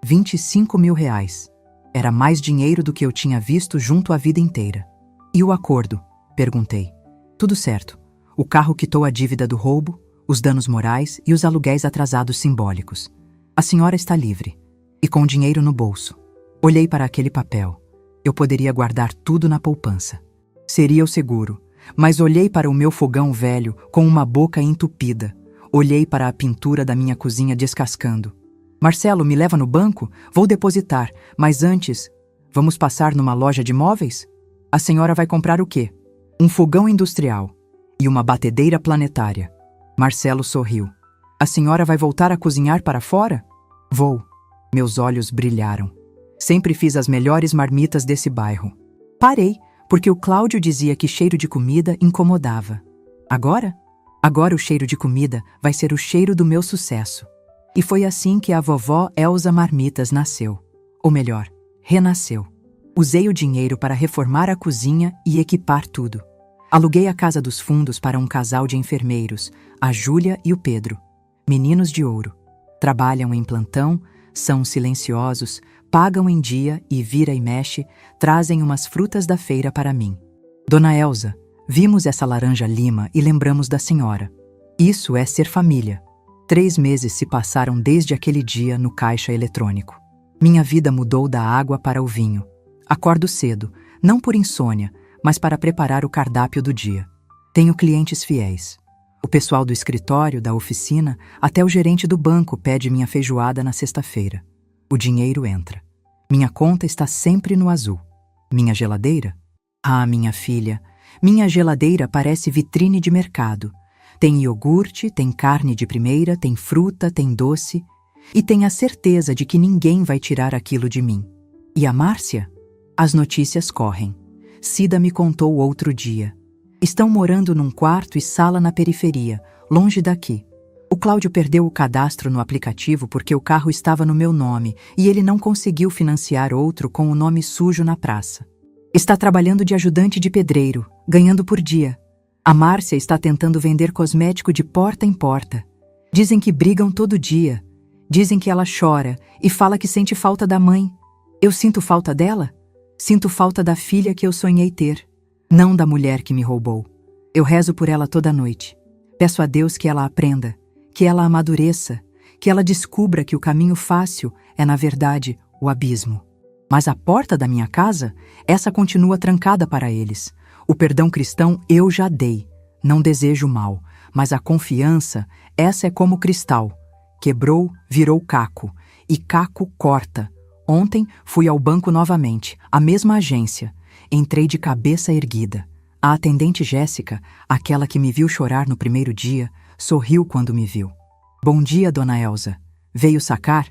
25 mil reais. Era mais dinheiro do que eu tinha visto junto a vida inteira. E o acordo? Perguntei. Tudo certo. O carro quitou a dívida do roubo, os danos morais e os aluguéis atrasados simbólicos. A senhora está livre. E com dinheiro no bolso. Olhei para aquele papel. Eu poderia guardar tudo na poupança. Seria o seguro. Mas olhei para o meu fogão velho com uma boca entupida. Olhei para a pintura da minha cozinha descascando. Marcelo, me leva no banco? Vou depositar, mas antes, vamos passar numa loja de móveis? A senhora vai comprar o quê? Um fogão industrial e uma batedeira planetária. Marcelo sorriu. A senhora vai voltar a cozinhar para fora? Vou. Meus olhos brilharam. Sempre fiz as melhores marmitas desse bairro. Parei, porque o Cláudio dizia que cheiro de comida incomodava. Agora? Agora o cheiro de comida vai ser o cheiro do meu sucesso. E foi assim que a vovó Elza Marmitas nasceu. Ou melhor, renasceu. Usei o dinheiro para reformar a cozinha e equipar tudo. Aluguei a casa dos fundos para um casal de enfermeiros, a Júlia e o Pedro. Meninos de ouro. Trabalham em plantão, são silenciosos, pagam em dia e vira e mexe, trazem umas frutas da feira para mim. Dona Elza, vimos essa laranja-lima e lembramos da senhora. Isso é ser família. 3 meses se passaram desde aquele dia no caixa eletrônico. Minha vida mudou da água para o vinho. Acordo cedo, não por insônia, mas para preparar o cardápio do dia. Tenho clientes fiéis. O pessoal do escritório, da oficina, até o gerente do banco pede minha feijoada na sexta-feira. O dinheiro entra. Minha conta está sempre no azul. Minha geladeira? Ah, minha filha, minha geladeira parece vitrine de mercado. Tem iogurte, tem carne de primeira, tem fruta, tem doce. E tem a certeza de que ninguém vai tirar aquilo de mim. E a Márcia? As notícias correm. Cida me contou outro dia. Estão morando num quarto e sala na periferia, longe daqui. O Cláudio perdeu o cadastro no aplicativo porque o carro estava no meu nome e ele não conseguiu financiar outro com o nome sujo na praça. Está trabalhando de ajudante de pedreiro, ganhando por dia. A Márcia está tentando vender cosmético de porta em porta. Dizem que brigam todo dia. Dizem que ela chora e fala que sente falta da mãe. Eu sinto falta dela? Sinto falta da filha que eu sonhei ter. Não da mulher que me roubou. Eu rezo por ela toda noite. Peço a Deus que ela aprenda, que ela amadureça, que ela descubra que o caminho fácil é, na verdade, o abismo. Mas a porta da minha casa, essa continua trancada para eles. O perdão cristão eu já dei. Não desejo mal, mas a confiança, essa é como cristal. Quebrou, virou caco. E caco corta. Ontem fui ao banco novamente, a mesma agência. Entrei de cabeça erguida. A atendente Jéssica, aquela que me viu chorar no primeiro dia, sorriu quando me viu. Bom dia, dona Elza. Veio sacar?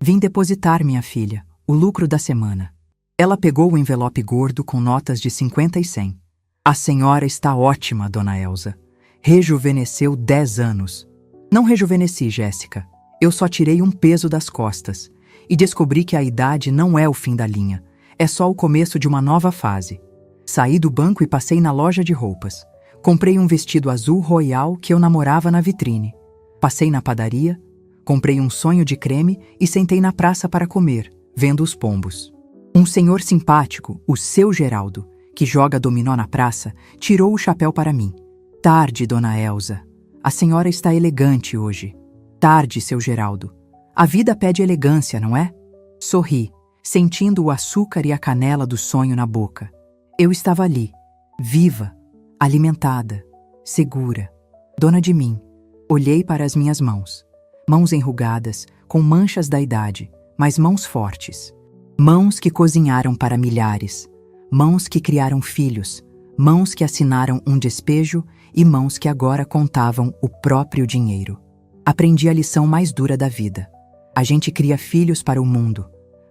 Vim depositar, minha filha, o lucro da semana. Ela pegou o envelope gordo com notas de 50 e 100. A senhora está ótima, dona Elza. Rejuvenesceu 10 anos. Não rejuvenesci, Jéssica. Eu só tirei um peso das costas. E descobri que a idade não é o fim da linha. É só o começo de uma nova fase. Saí do banco e passei na loja de roupas. Comprei um vestido azul royal que eu namorava na vitrine. Passei na padaria, comprei um sonho de creme e sentei na praça para comer, vendo os pombos. Um senhor simpático, o seu Geraldo, que joga dominó na praça, tirou o chapéu para mim. Tarde, dona Elza. A senhora está elegante hoje. Tarde, seu Geraldo. A vida pede elegância, não é? Sorri, sentindo o açúcar e a canela do sonho na boca. Eu estava ali, viva, alimentada, segura, dona de mim. Olhei para as minhas mãos. Mãos enrugadas, com manchas da idade, mas mãos fortes. Mãos que cozinharam para milhares. Mãos que criaram filhos. Mãos que assinaram um despejo e mãos que agora contavam o próprio dinheiro. Aprendi a lição mais dura da vida. A gente cria filhos para o mundo,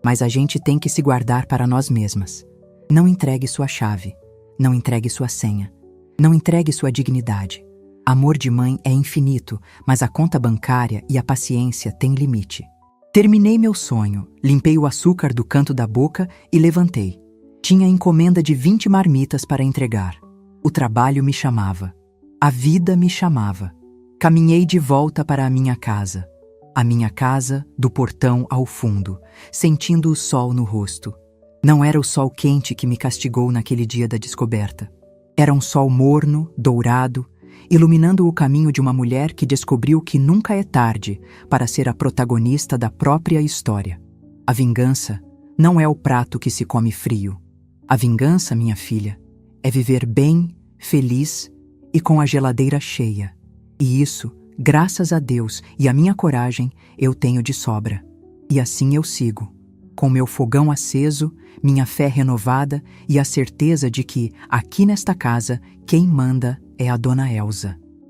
mas a gente tem que se guardar para nós mesmas. Não entregue sua chave. Não entregue sua senha. Não entregue sua dignidade. Amor de mãe é infinito, mas a conta bancária e a paciência têm limite. Terminei meu sonho, limpei o açúcar do canto da boca e levantei. Tinha encomenda de 20 marmitas para entregar. O trabalho me chamava. A vida me chamava. Caminhei de volta para a minha casa. A minha casa, do portão ao fundo, sentindo o sol no rosto. Não era o sol quente que me castigou naquele dia da descoberta. Era um sol morno, dourado, iluminando o caminho de uma mulher que descobriu que nunca é tarde para ser a protagonista da própria história. A vingança não é o prato que se come frio. A vingança, minha filha, é viver bem, feliz e com a geladeira cheia. E isso, graças a Deus e à minha coragem, eu tenho de sobra. E assim eu sigo, com meu fogão aceso, minha fé renovada e a certeza de que, aqui nesta casa, quem manda é a Dona Elza.